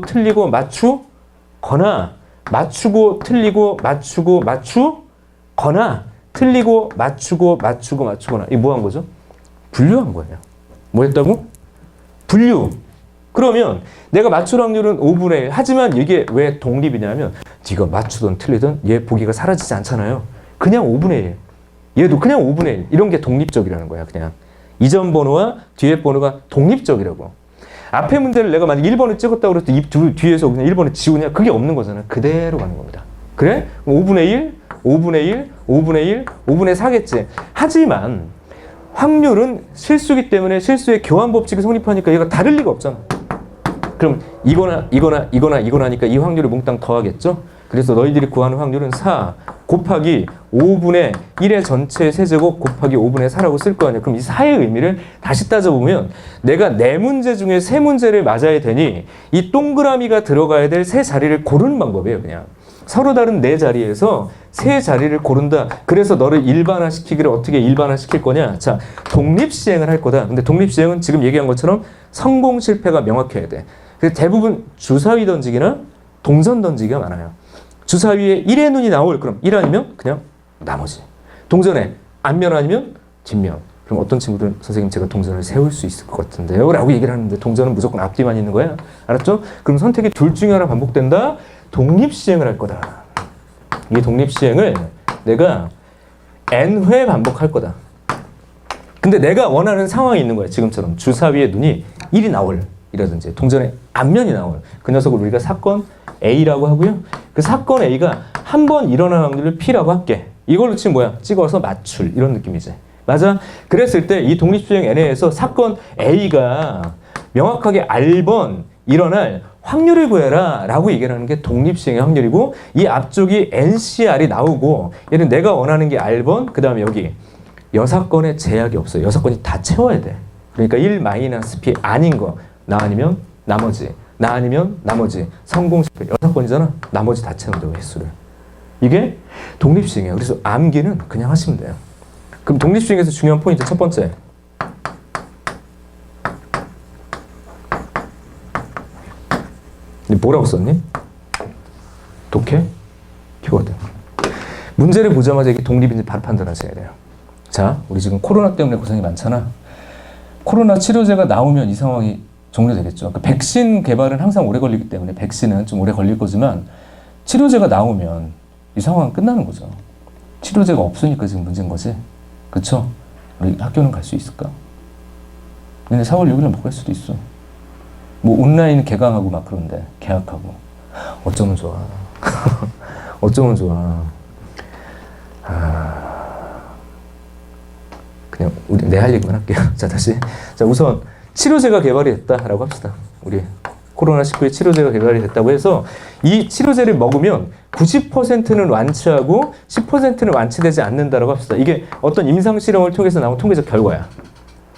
틀리고 맞추거나 맞추고 틀리고 맞추거나 틀리고 맞추거나 이게 뭐 한 거죠? 분류한 거예요. 뭐 했다고? 분류. 그러면 내가 맞출 확률은 5분의 1. 하지만 이게 왜 독립이냐면 네가 맞추든 틀리든 얘 보기가 사라지지 않잖아요. 그냥 5분의 1. 얘도 그냥 5분의 1. 이런 게 독립적이라는 거야. 그냥 이전 번호와 뒤에 번호가 독립적이라고. 앞에 문제를 내가 만약 1번을 찍었다고 그래도 이 뒤에서 그냥 1번을 지우냐? 그게 없는 거잖아. 그대로 가는 겁니다. 그래? 5분의 1, 5분의 1, 5분의 1, 5분의 4겠지. 하지만 확률은 실수기 때문에 실수의 교환 법칙이 성립하니까 얘가 다를 리가 없잖아. 그럼 이거나 하니까 이 확률을 몽땅 더하겠죠? 그래서 너희들이 구하는 확률은 4 곱하기 5분의 1의 전체 세제곱 곱하기 5분의 4라고 쓸 거 아니야. 그럼 이 4의 의미를 다시 따져보면 내가 4문제 중에 3문제를 맞아야 되니 이 동그라미가 들어가야 될 세 자리를 고르는 방법이에요. 그냥 서로 다른 4자리에서 세 자리를 고른다. 그래서 너를 일반화시키기를 어떻게 일반화시킬 거냐. 자, 독립시행을 할 거다. 근데 독립시행은 지금 얘기한 것처럼 성공 실패가 명확해야 돼. 그래서 대부분 주사위 던지기나 동전 던지기가 많아요. 주사위에 1의 눈이 나올. 그럼 1 아니면 그냥 나머지. 동전에 앞면 아니면 뒷면. 그럼 어떤 친구들은 선생님 제가 동전을 세울 수 있을 것 같은데요? 라고 얘기를 하는데 동전은 무조건 앞뒤만 있는 거야. 알았죠? 그럼 선택이 둘 중에 하나 반복된다? 독립시행을 할 거다. 이 독립시행을 내가 N회 반복할 거다. 근데 내가 원하는 상황이 있는 거야. 지금처럼 주사위에 눈이 1이 나올 이라든지 동전의 앞면이 나올. 그 녀석을 우리가 사건 A라고 하고요. 그 사건 A가 한 번 일어날 확률을 P라고 할게. 이걸로 치면 뭐야? 찍어서 맞출 이런 느낌이지. 맞아? 그랬을 때 이 독립시행 N에서 사건 A가 명확하게 R번 일어날 확률을 구해라 라고 얘기를 하는 게 독립시행의 확률이고 이 앞쪽이 NCR이 나오고 얘는 내가 원하는 게 R번 그 다음에 여기 여사건에 제약이 없어요. 여사건이 다 채워야 돼. 그러니까 1-P 아닌 거 나 아니면 나머지 나 아니면 나머지 성공 실패 여사건이잖아. 나머지 다 채운다고 횟수를. 이게 독립시행이에요. 그래서 암기는 그냥 하시면 돼요. 그럼 독립시행에서 중요한 포인트 첫 번째 뭐라고 썼니? 독해? 키워드. 문제를 보자마자 이게 독립인지 바로 판단하셔야 돼요. 자, 우리 지금 코로나 때문에 고생이 많잖아. 코로나 치료제가 나오면 이 상황이 종료되겠죠. 그러니까 백신 개발은 항상 오래 걸리기 때문에 백신은 좀 오래 걸릴 거지만 치료제가 나오면 이 상황은 끝나는 거죠. 치료제가 없으니까 지금 문제인 거지. 그쵸? 우리 학교는 갈 수 있을까? 근데 4월 6일에 못 갈 수도 있어. 뭐 온라인 개강하고 막 그런데 개학하고 어쩌면 좋아. 어쩌면 좋아. 그냥 우리 내 할 얘기만 할게요. 자, 다시. 자, 우선 치료제가 개발이 됐다라고 합시다. 우리 코로나19의 치료제가 개발이 됐다고 해서 이 치료제를 먹으면 90%는 완치하고 10%는 완치되지 않는다라고 합시다. 이게 어떤 임상 실험을 통해서 나온 통계적 결과야.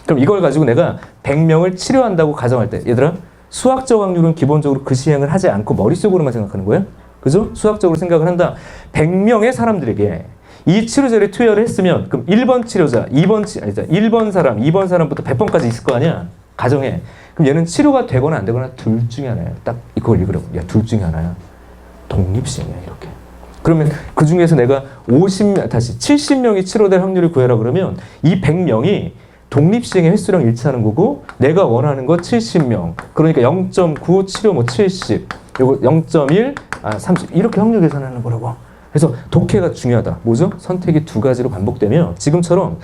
그럼 이걸 가지고 내가 100명을 치료한다고 가정할 때, 얘들아, 수학적 확률은 기본적으로 그 시행을 하지 않고 머릿속으로만 생각하는 거예요. 그죠? 수학적으로 생각을 한다. 100명의 사람들에게 이 치료제를 투여를 했으면 그럼 1번 치료자, 1번 사람, 2번 사람부터 100번까지 있을 거 아니야? 가정에. 그럼 얘는 치료가 되거나 안 되거나 둘 중에 하나야. 딱 이걸 읽으라고. 야, 둘 중에 하나야. 독립시행이야, 이렇게. 그러면 그 중에서 내가 70명이 치료될 확률을 구해라 그러면 이 100명이 독립시행의 횟수랑 일치하는 거고 내가 원하는 거 70명. 그러니까 0.9 치료 뭐 70. 요거 0.1, 30 이렇게 확률 계산하는 거라고. 그래서 독해가 중요하다. 뭐죠? 선택이 두 가지로 반복되면 지금처럼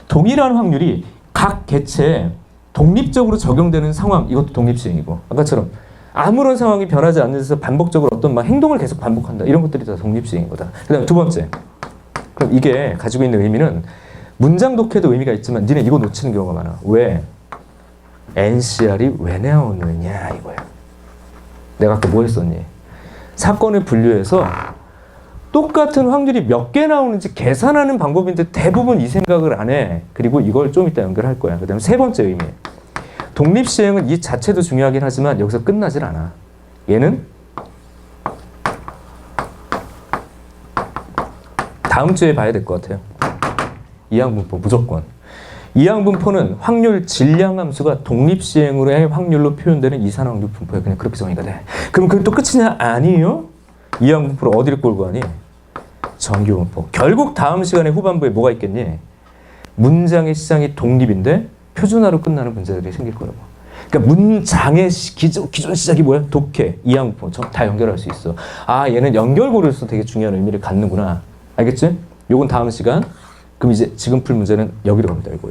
동일한 확률이 각 개체에 독립적으로 적용되는 상황, 이것도 독립시행이고 아까처럼 아무런 상황이 변하지 않는 데서 반복적으로 어떤 막 행동을 계속 반복한다. 이런 것들이 다 독립시행인 거다. 그 다음에 두 번째. 그럼 이게 가지고 있는 의미는 문장 독해도 의미가 있지만 니네 이거 놓치는 경우가 많아. 왜? NCR이 왜 나오느냐 이거야. 내가 아까 뭐 했었니? 사건을 분류해서 똑같은 확률이 몇 개 나오는지 계산하는 방법인데 대부분 이 생각을 안 해. 그리고 이걸 좀 이따 연결할 거야. 그 다음에 세 번째 의미. 독립시행은 이 자체도 중요하긴 하지만 여기서 끝나질 않아. 얘는 다음 주에 봐야 될 것 같아요. 이항분포 무조건. 이항분포는 확률 질량함수가 독립시행으로의 확률로 표현되는 이산화확률 분포에 그냥 그렇게 정의가 돼. 그럼 그게 또 끝이냐? 아니에요. 이항분포를 어디를 끌고 가니? 정규분포. 결국 다음 시간에 후반부에 뭐가 있겠니? 문장의 시장이 독립인데 표준화로 끝나는 문제들이 생길 거라고. 그러니까 문장의 기존 시작이 뭐야? 독해, 이항분포. 다 연결할 수 있어. 아, 얘는 연결고리로서 되게 중요한 의미를 갖는구나. 알겠지? 요건 다음 시간. 그럼 이제 지금 풀 문제는 여기로 갑니다. 이거.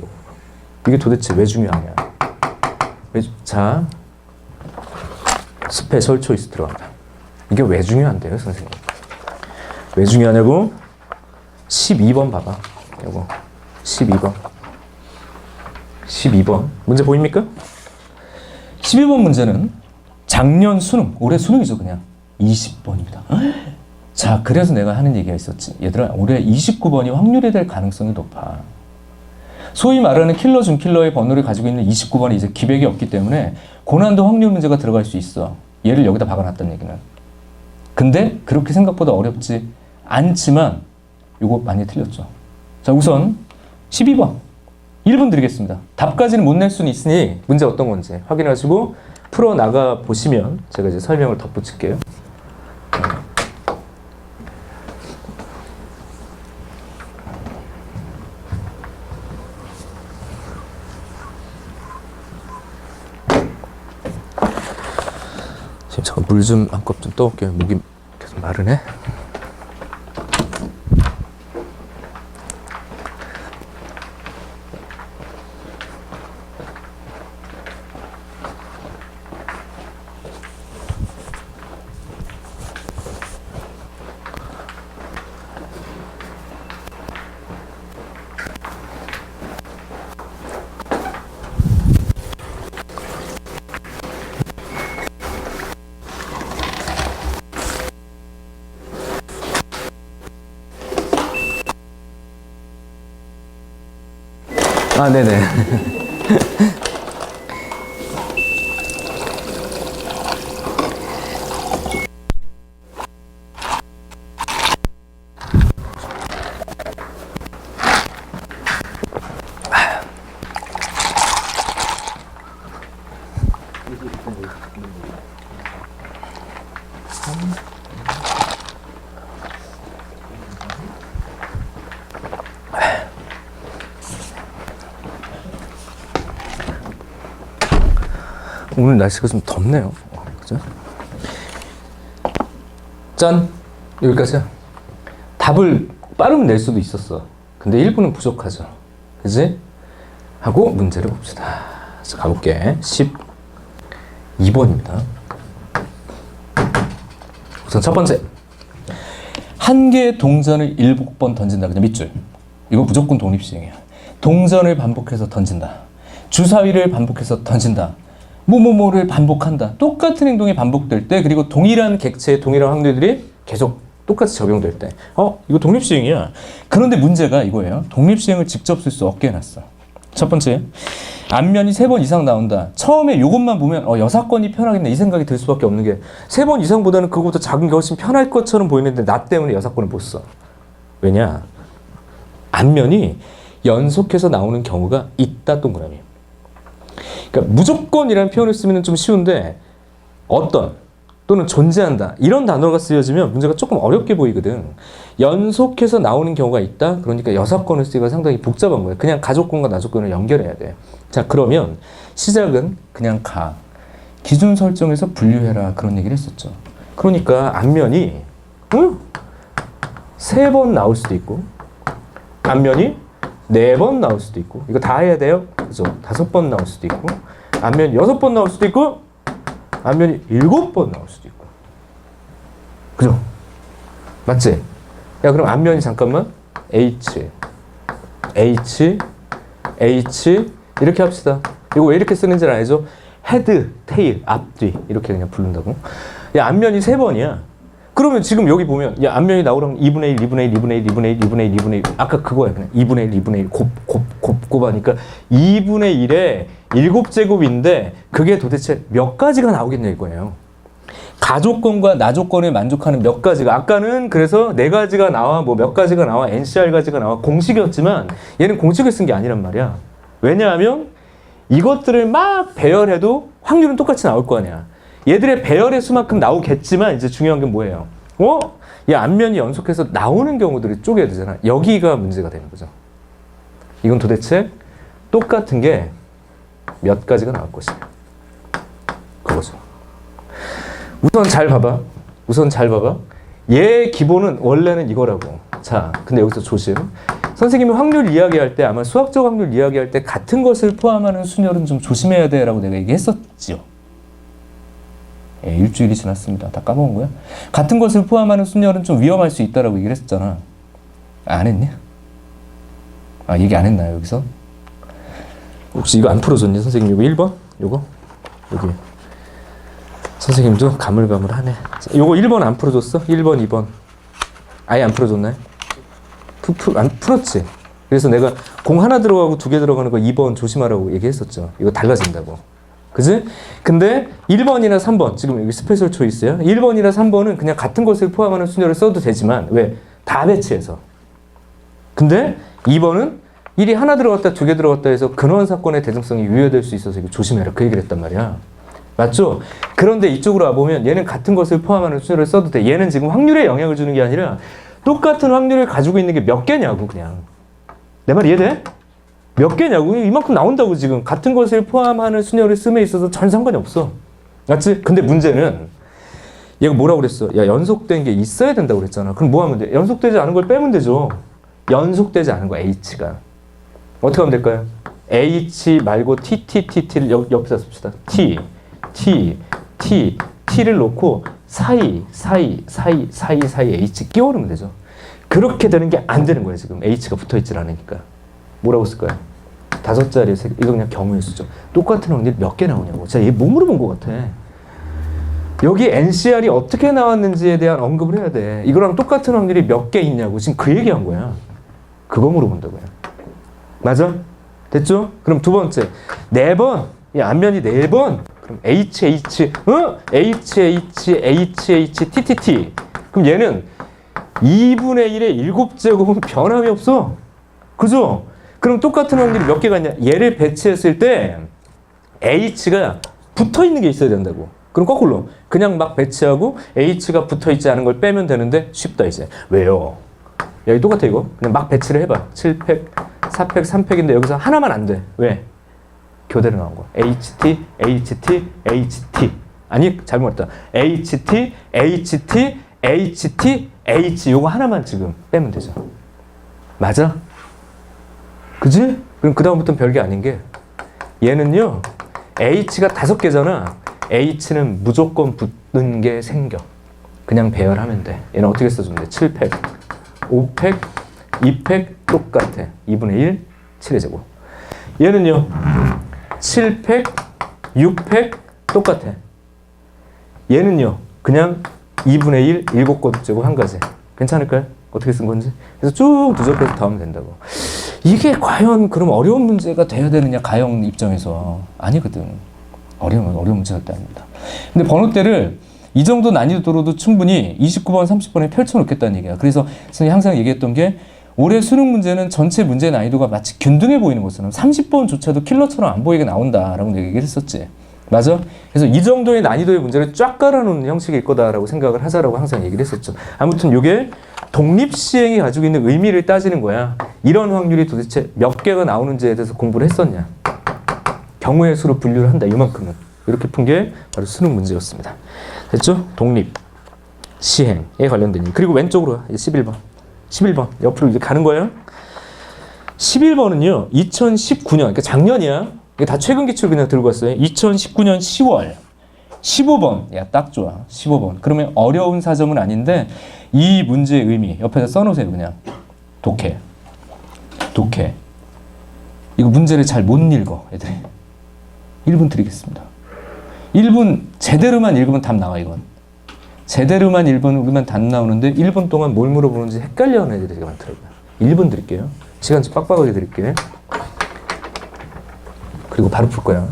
이게 도대체 왜 중요하냐? 자, 스페셜 초이스 들어간다. 이게 왜 중요한데요, 선생님? 왜 중요하냐고? 12번 봐봐. 이거 12번. 12번. 문제 보입니까? 12번 문제는 작년 수능, 올해 수능이죠, 그냥. 20번입니다. 자, 그래서 내가 하는 얘기가 있었지. 얘들아, 올해 29번이 확률이 될 가능성이 높아. 소위 말하는 킬러 중 킬러의 번호를 가지고 있는 29번이 이제 기백이 없기 때문에 고난도 확률 문제가 들어갈 수 있어. 얘를 여기다 박아놨다는 얘기는. 근데 그렇게 생각보다 어렵지 않지만 이거 많이 틀렸죠. 자, 우선 12번 1분 드리겠습니다. 답까지는 못 낼 수는 있으니 문제 어떤 건지 확인하시고 풀어나가 보시면 제가 이제 설명을 덧붙일게요. 지금 잠깐 물 좀 한 컵 좀 떠올게요. 목이 계속 마르네. 아, 네네. 오늘 날씨가 좀 덥네요. 그죠? 짠! 여기까지야. 답을 빠르면 낼 수도 있었어. 근데 1분은 부족하죠. 그지? 하고 문제를 봅시다. 자, 가볼게. 12번입니다. 우선 첫 번째. 한 개의 동전을 7번 던진다. 그냥 밑줄. 이거 무조건 독립시행이야. 동전을 반복해서 던진다. 주사위를 반복해서 던진다. 뭐뭐뭐를 반복한다. 똑같은 행동이 반복될 때 그리고 동일한 객체의 동일한 확률들이 계속 똑같이 적용될 때 이거 독립시행이야. 그런데 문제가 이거예요. 독립시행을 직접 쓸 수 없게 해놨어. 첫 번째, 앞면이 3번 이상 나온다. 처음에 이것만 보면 여사건이 편하겠네 이 생각이 들 수밖에 없는 게 3번 이상보다는 그거보다 작은 게 훨씬 편할 것처럼 보이는데 나 때문에 여사건을 못 써. 왜냐? 앞면이 연속해서 나오는 경우가 있다 동그라미. 그러니까 무조건이라는 표현을 쓰면 좀 쉬운데 어떤 또는 존재한다 이런 단어가 쓰여지면 문제가 조금 어렵게 보이거든. 연속해서 나오는 경우가 있다. 그러니까 여사건을 쓰기가 상당히 복잡한 거예요. 그냥 가족권과 나족권을 연결해야 돼. 자, 그러면 시작은 그냥 기준 설정에서 분류해라 그런 얘기를 했었죠. 그러니까 앞면이 3번 나올 수도 있고 앞면이 4번 나올 수도 있고 이거 다 해야 돼요. 그죠? 5번 나올 수도 있고 앞면이 6번 나올 수도 있고 앞면이 7번 나올 수도 있고. 그죠? 맞지? 야, 그럼 앞면이 잠깐만 H 이렇게 합시다. 이거 왜 이렇게 쓰는지 알죠? 헤드, 테일, 앞뒤 이렇게 그냥 부른다고. 야, 앞면이 3번이야. 그러면 지금 여기 보면 야, 앞면이 나오라면 2분의 1, 2분의 1, 2분의 1, 2분의 1, 2분의 1, 2분의 1 아까 그거야. 그냥 2분의 1, 2분의 1 곱하니까 2분의 1에 7제곱인데 그게 도대체 몇 가지가 나오겠냐 이거예요. 가족권과 나족권에 만족하는 몇 가지가 아까는 그래서 4가지가 나와 뭐 몇 가지가 나와 NCR 가지가 나와 공식이었지만 얘는 공식을 쓴 게 아니란 말이야. 왜냐하면 이것들을 막 배열해도 확률은 똑같이 나올 거 아니야. 얘들의 배열의 수만큼 나오겠지만 이제 중요한 게 뭐예요? 야, 앞면이 연속해서 나오는 경우들이 쪼개야 되잖아. 여기가 문제가 되는 거죠. 이건 도대체 똑같은 게 몇 가지가 나올 것이냐. 그거죠. 우선 잘 봐봐. 얘 기본은 원래는 이거라고. 자, 근데 여기서 조심. 선생님이 확률 이야기할 때 아마 수학적 확률 이야기할 때 같은 것을 포함하는 순열은 좀 조심해야 돼 라고 내가 얘기했었죠. 일주일이 지났습니다. 다 까먹은 거야? 같은 것을 포함하는 순열은 좀 위험할 수 있다라고 얘기를 했었잖아. 안 했냐? 얘기 안 했나요, 여기서? 혹시 이거 안 풀어줬니, 선생님? 이거 1번? 요거? 여기. 선생님도 가물가물하네. 요거 1번 안 풀어줬어? 1번, 2번. 아예 안 풀어줬나요? 안 풀었지? 그래서 내가 공 하나 들어가고 2개 들어가는 거 2번 조심하라고 얘기했었죠. 이거 달라진다고. 그지? 근데 1번이나 3번, 지금 여기 스페셜 초이스야. 1번이나 3번은 그냥 같은 것을 포함하는 순열을 써도 되지만, 왜? 다 배치해서. 근데 2번은 1이 하나 들어갔다 2개 들어갔다 해서 근원 사건의 대등성이 유효될 수 있어서 이거 조심해라. 그 얘기를 했단 말이야. 맞죠? 그런데 이쪽으로 와보면 얘는 같은 것을 포함하는 순열을 써도 돼. 얘는 지금 확률에 영향을 주는 게 아니라 똑같은 확률을 가지고 있는 게 몇 개냐고 그냥. 내 말 이해돼? 몇 개냐고. 이만큼 나온다고 지금. 같은 것을 포함하는 순열을 씀에 있어서 전혀 상관이 없어. 맞지? 근데 문제는 얘가 뭐라고 그랬어? 야, 연속된 게 있어야 된다고 그랬잖아. 그럼 뭐 하면 돼? 연속되지 않은 걸 빼면 되죠. 연속되지 않은 거 H가. 어떻게 하면 될까요? H 말고 T를 옆에다 씁시다. T를 놓고 사이 H 끼워넣으면 되죠. 그렇게 되는 게 안 되는 거예요, 지금. H가 붙어 있질 않으니까. 뭐라고 쓸까요? 5자리에 이거 그냥 경우의 수죠. 똑같은 확률 몇 개 나오냐고. 제가 얘 뭐 물어본 것 같아. 여기 NCR이 어떻게 나왔는지에 대한 언급을 해야 돼. 이거랑 똑같은 확률이 몇 개 있냐고. 지금 그 얘기한 거야. 그거 물어본다고요. 맞아? 됐죠? 그럼 두 번째. 4번. 이 앞면이 4번. 그럼 HH, TTT. 그럼 얘는 2분의 1의 7제곱은 변함이 없어. 그죠? 그럼 똑같은 확률이 몇 개가 있냐? 얘를 배치했을 때 H가 붙어 있는 게 있어야 된다고. 그럼 거꾸로 그냥 막 배치하고 H가 붙어 있지 않은 걸 빼면 되는데 쉽다 이제. 왜요? 여기 똑같아 이거. 그냥 막 배치를 해봐. 7팩, 4팩, 3팩인데 여기서 하나만 안 돼. 왜? 교대로 나온 거야. HT. 아니 잘못했다. HT. 요거 하나만 지금 빼면 되죠. 맞아? 그지? 그럼 그 다음부터는 별게 아닌 게 얘는요. H가 5개잖아. H는 무조건 붙는 게 생겨. 그냥 배열하면 돼. 얘는 어떻게 써주면 돼? 7팩, 5팩, 2팩 똑같아. 2분의 1, 7의 제곱. 얘는요. 7팩, 6팩 똑같아. 얘는요, 그냥 2분의 1, 7곱셈 제곱 한 가지. 괜찮을까요? 어떻게 쓴 건지. 그래서 쭉 누적해서 다 하면 된다고. 이게 과연 그럼 어려운 문제가 돼야 되느냐, 가형 입장에서. 아니거든. 어려운 문제 절대 아닙니다. 근데 번호대를 이 정도 난이도로도 충분히 29번, 30번에 펼쳐놓겠다는 얘기야. 그래서 선생님이 항상 얘기했던 게 올해 수능 문제는 전체 문제 난이도가 마치 균등해 보이는 것처럼 30번조차도 킬러처럼 안 보이게 나온다라고 얘기를 했었지. 맞아? 그래서 이 정도의 난이도의 문제를 쫙 깔아놓는 형식일 거다라고 생각을 하자라고 항상 얘기를 했었죠. 아무튼 이게 독립시행이 가지고 있는 의미를 따지는 거야. 이런 확률이 도대체 몇 개가 나오는지에 대해서 공부를 했었냐. 경우의 수로 분류를 한다. 이만큼은. 이렇게 푼 게 바로 수능 문제였습니다. 됐죠? 독립, 시행에 관련된 일. 그리고 왼쪽으로 가. 11번. 11번. 옆으로 이제 가는 거예요. 11번은요. 2019년, 그러니까 작년이야. 이게 다 최근 기출 그냥 들고 왔어요. 2019년 10월. 15번. 야, 딱 좋아. 15번. 그러면 어려운 사정은 아닌데 이 문제의 의미 옆에다 써놓으세요. 그냥. 독해. 이거 문제를 잘 못 읽어, 애들이. 1분 드리겠습니다. 1분 제대로만 읽으면 답 나와, 이건. 제대로만 읽으면 답 나오는데 1분 동안 뭘 물어보는지 헷갈려하는 애들이 되게 많더라고요. 1분 드릴게요. 시간 좀 빡빡하게 드릴게요. 그리고 바로 풀 거야.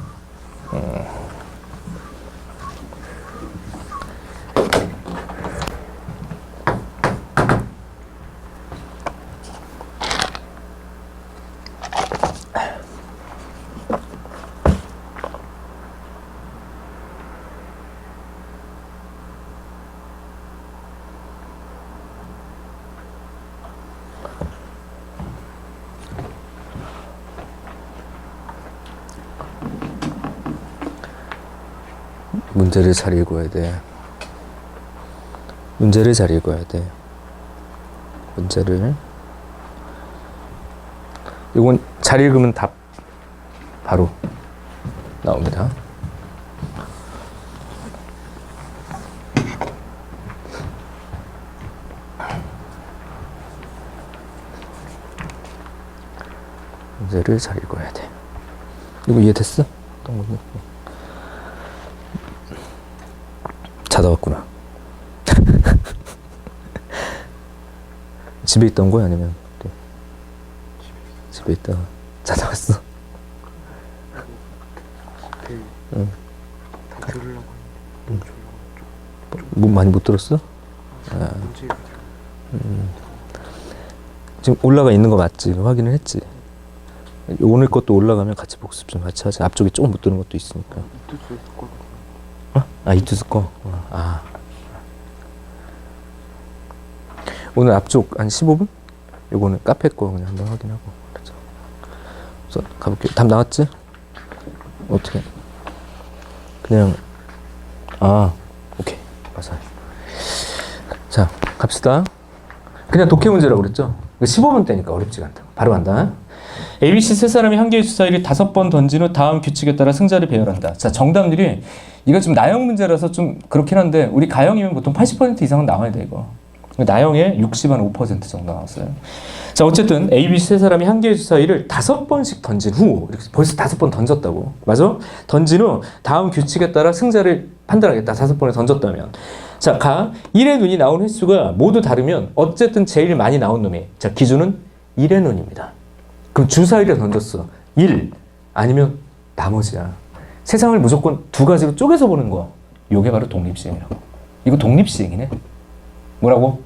문제를 잘 읽어야 돼. 문제를 잘 읽어야 돼. 문제를. 이건 잘 읽으면 답 바로 나옵니다. 문제를 잘 읽어야 돼. 이거 이해됐어? 자다 왔구나. 집에 있던 거야? 아니면 또 집에 있다가 자다 왔어? 응. 뭐 많이 못 들었어? 아. 지금 올라가 있는 거 맞지? 확인을 했지? 오늘 것도 올라가면 같이 복습 좀 같이 하자. 앞쪽에 조금 못 들은 것도 있으니까. 어? 아, 이투스 거? 아. 오늘 앞쪽 한 15분? 요거는 카페 거 그냥 한번 확인하고. 그렇죠. 그래서 가볼게요. 답 나왔지? 어떻게? 그냥, 아, 오케이. 맞아요. 자, 갑시다. 그냥 독해 문제라고 그랬죠? 15분 때니까 어렵지가 않다. 바로 간다. ABC 세 사람이 한 개의 주사위를 5번 던진 후 다음 규칙에 따라 승자를 배열한다. 자, 정답률이 이거 좀 나형 문제라서 좀 그렇긴 한데 우리 가형이면 보통 80% 이상은 나와야 돼, 이거. 나형에 60한 5% 정도 나왔어요. 자, 어쨌든 ABC 세 사람이 한 개의 주사위를 5번씩 던진 후, 이렇게 벌써 5번 던졌다고. 맞아? 던진 후 다음 규칙에 따라 승자를 판단하겠다. 5번을 던졌다면. 자, 1의 눈이 나온 횟수가 모두 다르면 어쨌든 제일 많이 나온 놈이. 자, 기준은 1의 눈입니다. 그럼 주사위를 던졌어. 1 아니면 나머지야. 세상을 무조건 두 가지로 쪼개서 보는 거. 요게 바로 독립시행이라고. 이거 독립시행이네. 뭐라고?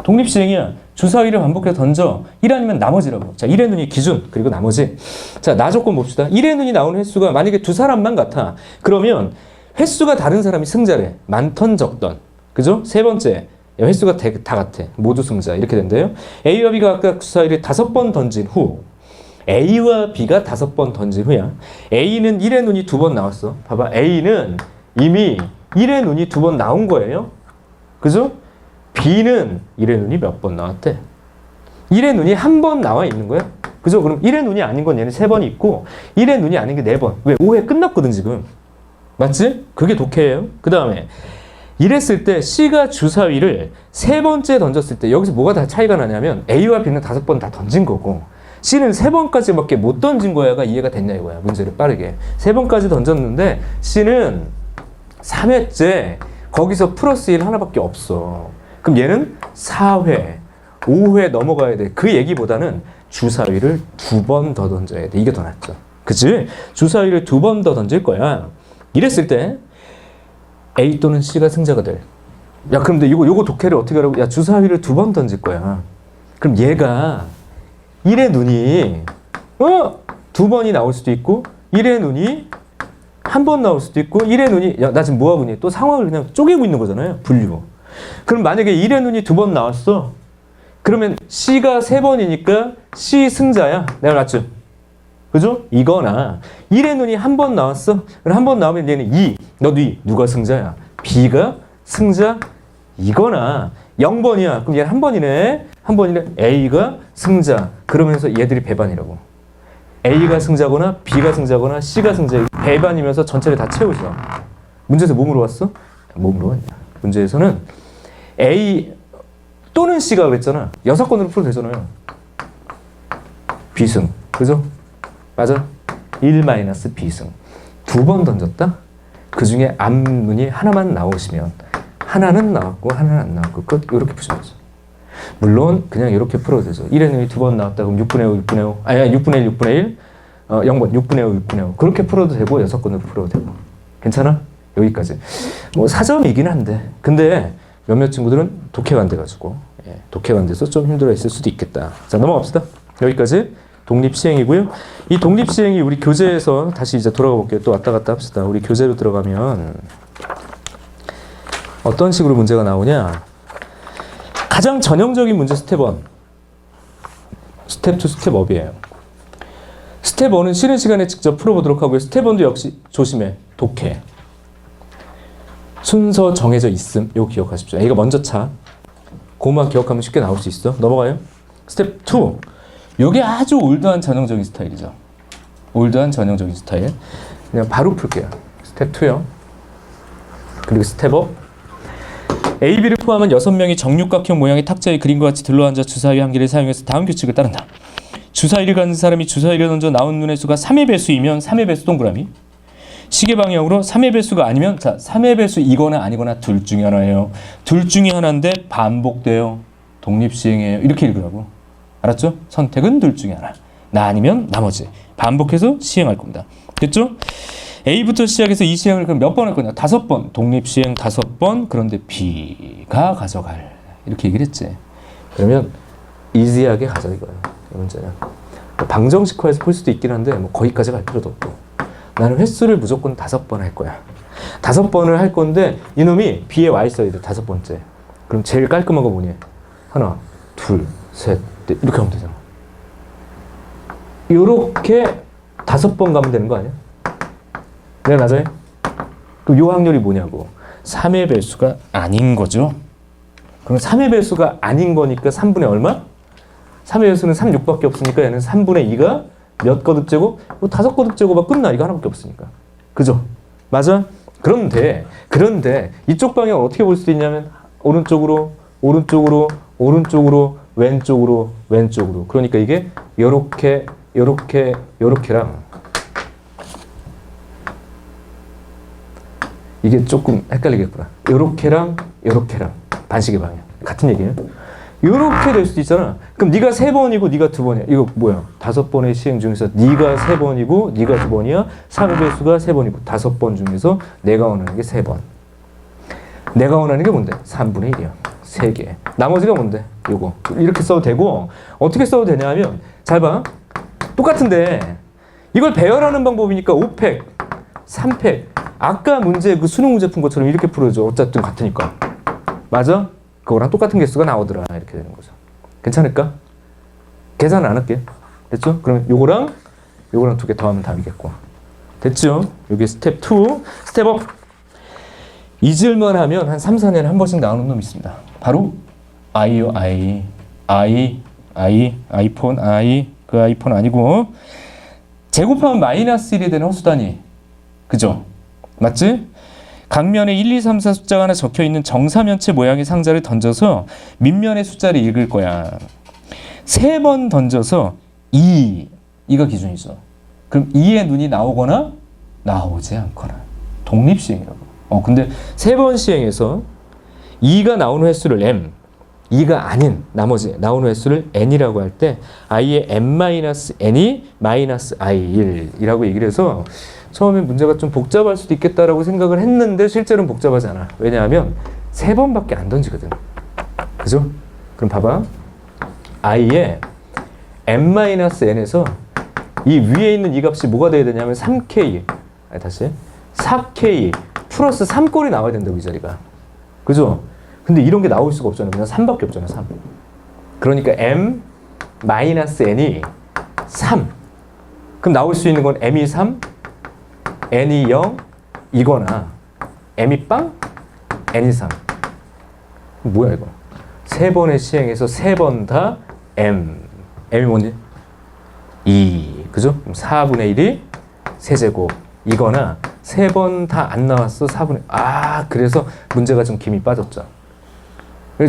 독립시행이야. 주사위를 반복해서 던져. 1 아니면 나머지라고. 자, 1의 눈이 기준, 그리고 나머지. 자, 나 조건 봅시다. 1의 눈이 나오는 횟수가 만약에 두 사람만 같아. 그러면 횟수가 다른 사람이 승자래. 많던 적던. 그죠? 세 번째. 횟수가 다 같아. 모두 승자. 이렇게 된대요. A와 B가 각각 주사위를 5번 던진 후. A와 B가 5번 던진 후야. A는 1의 눈이 2번 나왔어. 봐봐. A는 이미 1의 눈이 2번 나온 거예요. 그죠? B는 1의 눈이 몇 번 나왔대? 1의 눈이 한 번 나와 있는 거야. 그죠? 그럼 1의 눈이 아닌 건 얘는 3번 있고 1의 눈이 아닌 게 4번. 왜? 5회 끝났거든 지금. 맞지? 그게 독해예요. 그 다음에 이랬을 때 C가 주사위를 3번째 던졌을 때 여기서 뭐가 다 차이가 나냐면 A와 B는 5번 다 던진 거고 C는 3번까지밖에 못 던진 거야가 이해가 됐냐 이거야. 문제를 빠르게. 3번까지 던졌는데 C는 3회째 거기서 플러스 1 하나밖에 없어. 그럼 얘는 4회, 5회 넘어가야 돼. 그 얘기보다는 주사위를 2번 더 던져야 돼. 이게 더 낫죠. 그치? 주사위를 2번 더 던질 거야. 이랬을 때 A 또는 C가 승자가 돼. 야, 그럼 요거 독해를 어떻게 하라고? 야, 주사위를 2번 던질 거야. 그럼 얘가 1의 눈이 2번이 나올 수도 있고 1의 눈이 한 번 나올 수도 있고 1의 눈이 야, 나 지금 뭐하고 있니? 또 상황을 그냥 쪼개고 있는 거잖아요. 분류. 그럼 만약에 1의 눈이 2번 나왔어. 그러면 C가 3번이니까 C 승자야. 내가 맞죠? 그죠? 이거나 1의 눈이 한 번 나왔어. 그럼 한 번 나오면 얘는 2. 너도 2. 누가 승자야? B가 승자? 이거나 0번이야. 그럼 얘는 한 번이네. 한 번이네. A가 승자. 그러면서 얘들이 배반이라고. A가 승자거나 B가 승자거나 C가 승자. 배반이면서 전체를 다 채우죠. 문제에서 뭐 물어봤어? 뭐 물어봤냐? 문제에서는 A 또는 C가 그랬잖아. 6건으로 풀어도 되잖아요. B승. 그죠? 맞아? 1-B승. 2번 던졌다? 그 중에 앞문이 하나만 나오시면 하나는 나왔고 하나는 안 나왔고 끝. 이렇게 푸시면 되죠. 물론 그냥 이렇게 풀어도 되죠. 1의 눈이 2번 나왔다 그럼 6분의 5, 6분의 5 아니 6분의 1, 6분의 1 0번 6분의 5, 6분의 5 그렇게 풀어도 되고 6건으로 풀어도 되고 괜찮아? 여기까지. 뭐 4점이긴 한데 근데 몇몇 친구들은 독해가 안 돼가지고 독해가 안 돼서 좀 힘들어 했을 수도 있겠다. 자, 넘어갑시다. 여기까지 독립시행이고요. 이 독립시행이 우리 교재에서 다시 이제 돌아가 볼게요. 또 왔다 갔다 합시다. 우리 교재로 들어가면 어떤 식으로 문제가 나오냐. 가장 전형적인 문제 스텝 1. 스텝 2, 스텝 업이에요. 스텝 1은 쉬는 시간에 직접 풀어보도록 하고요. 스텝 1도 역시 조심해. 독해. 순서 정해져 있음. 이거 기억하십시오. A가 먼저 차. 그것만 기억하면 쉽게 나올 수 있어. 넘어가요. 스텝 2. 이게 아주 올드한 전형적인 스타일이죠. 올드한 전형적인 스타일. 그냥 바로 풀게요. 스텝 2요. 그리고 스텝 업. A, B를 포함한 6명이 정육각형 모양의 탁자에 그림과 같이 들러앉아 주사위 한 개를 사용해서 다음 규칙을 따른다. 주사위를 갖는 사람이 주사위를 던져 나온 눈의 수가 3의 배수이면 3의 배수 동그라미. 시계 방향으로 3의 배수가 아니면 자 3의 배수이거나 아니거나 둘 중에 하나예요. 둘 중에 하나인데 반복돼요. 독립시행이에요. 이렇게 읽으라고. 알았죠? 선택은 둘 중에 하나. 나 아니면 나머지. 반복해서 시행할 겁니다. 됐죠? A부터 시작해서 이 시행을 그럼 몇 번 할 거냐? 5번. 독립시행 5번. 그런데 B가 가져갈. 이렇게 얘기를 했지. 그러면 이지하게 가져 이거예요. 이 문제는. 방정식화해서 풀 수도 있긴 한데 뭐 거기까지 갈 필요도 없고. 나는 횟수를 무조건 5번 할 거야. 5번을 할 건데 이놈이 B에 와 있어야 돼. 5번째. 그럼 제일 깔끔한 거 뭐니? 하나, 둘, 셋, 넷. 이렇게 하면 되잖아. 요렇게 5번 가면 되는 거 아니야? 네, 맞아요? 그럼 요 확률이 뭐냐고. 3의 배수가 아닌 거죠. 그럼 3의 배수가 아닌 거니까 3분의 얼마? 3의 배수는 3, 6밖에 없으니까 얘는 3분의 2가 몇 거듭제곱? 뭐 5거듭 제곱가 끝나. 이거 하나밖에 없으니까. 그죠? 맞아? 그런데 이쪽 방향 어떻게 볼 수 있냐면 오른쪽으로, 오른쪽으로, 오른쪽으로, 왼쪽으로, 왼쪽으로. 그러니까 이게 요렇게, 요렇게, 요렇게랑 이게 조금 헷갈리겠구나. 요렇게랑 요렇게랑 반시계 방향. 같은 얘기예요. 요렇게 될 수도 있잖아. 그럼 네가 3번이고 네가 2번이야. 이거 뭐야? 5번의 시행 중에서 네가 3번이고 네가 2번이야. 3의 배수가 3번이고 5번 중에서 내가 원하는 게 3번. 내가 원하는 게 뭔데? 3분의 1이야. 3개. 나머지가 뭔데? 요거. 이렇게 써도 되고 어떻게 써도 되냐 하면 잘 봐. 똑같은데 이걸 배열하는 방법이니까 5팩, 3팩. 아까 문제 그 수능 문제 푼 것처럼 이렇게 풀어줘. 어쨌든 같으니까. 맞아? 그거랑 똑같은 개수가 나오더라. 이렇게 되는 거죠. 괜찮을까? 계산 안 할게. 됐죠? 그러면 요거랑 2개 더하면 답이겠고. 됐죠? 요게 스텝 2. 스텝 업. 잊을만 하면 한 3, 4년에 한 번씩 나오는 놈이 있습니다. 바로 아이요, 아이. 아이폰, 그 아이폰 아니고 제곱하면 마이너스 1이 되는 허수단위. 그죠? 맞지? 각면에 1, 2, 3, 4 숫자가 하나 적혀있는 정사면체 모양의 상자를 던져서 밑면의 숫자를 읽을 거야. 3번 던져서 2가 기준이죠. 그럼 2의 눈이 나오거나 나오지 않거나 독립시행이라고. 근데 3번 시행에서 2가 나오는 횟수를 m, 2가 아닌 나머지 나오는 횟수를 n이라고 할 때 i의 n-n이 -i1이라고 얘기를 해서 처음에 문제가 좀 복잡할 수도 있겠다라고 생각을 했는데 실제로는 복잡하지 않아. 왜냐하면 3번밖에 안 던지거든. 그죠? 그럼 봐봐. i의 n-n에서 이 위에 있는 이 값이 뭐가 돼야 되냐면 3k, 다시 4k 플러스 3꼴이 나와야 된다고, 이 자리가. 그죠? 근데 이런 게 나올 수가 없잖아요. 그냥 3밖에 없잖아요. 3. 그러니까 m-n이 3. 그럼 나올 수 있는 건 m이 3, n이 0 이거나 m이 빵, n이 3. 뭐야 이거? 3번의 시행에서 3번 다 m이 뭔지? 2. 그죠? 그럼 4분의 1이 세제곱 이거나 3번 다 안 나왔어. 4분의 그래서 문제가 좀 김이 빠졌죠.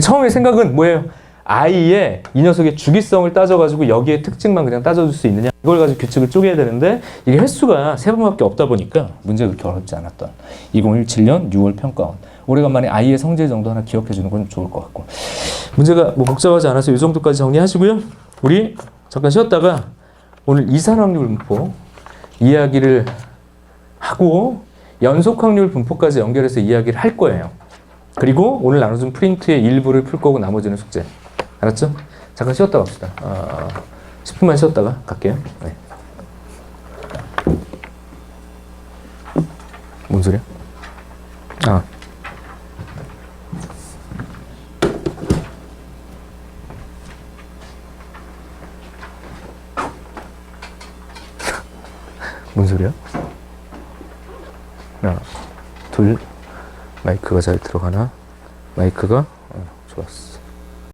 처음에 생각은 뭐예요? i의 이 녀석의 주기성을 따져가지고 여기에 특징만 그냥 따져줄 수 있느냐, 이걸 가지고 규칙을 쪼개야 되는데 이게 횟수가 3번밖에 없다 보니까 문제가 그렇게 어렵지 않았던 2017년 6월 평가원. 오래간만에 i의 성질 정도 하나 기억해 주는 건 좋을 것 같고, 문제가 뭐 복잡하지 않아서 이 정도까지 정리하시고요. 우리 잠깐 쉬었다가 오늘 이산확률 분포 이야기를 하고 연속확률 분포까지 연결해서 이야기를 할 거예요. 그리고 오늘 나눠준 프린트의 일부를 풀 거고 나머지는 숙제. 알았죠? 잠깐 쉬었다 갑시다. 10분만 쉬었다가 갈게요. 네. 뭔 소리야? 뭔 소리야? 하나, 둘, 마이크가 잘 들어가나? 마이크가? 좋았어.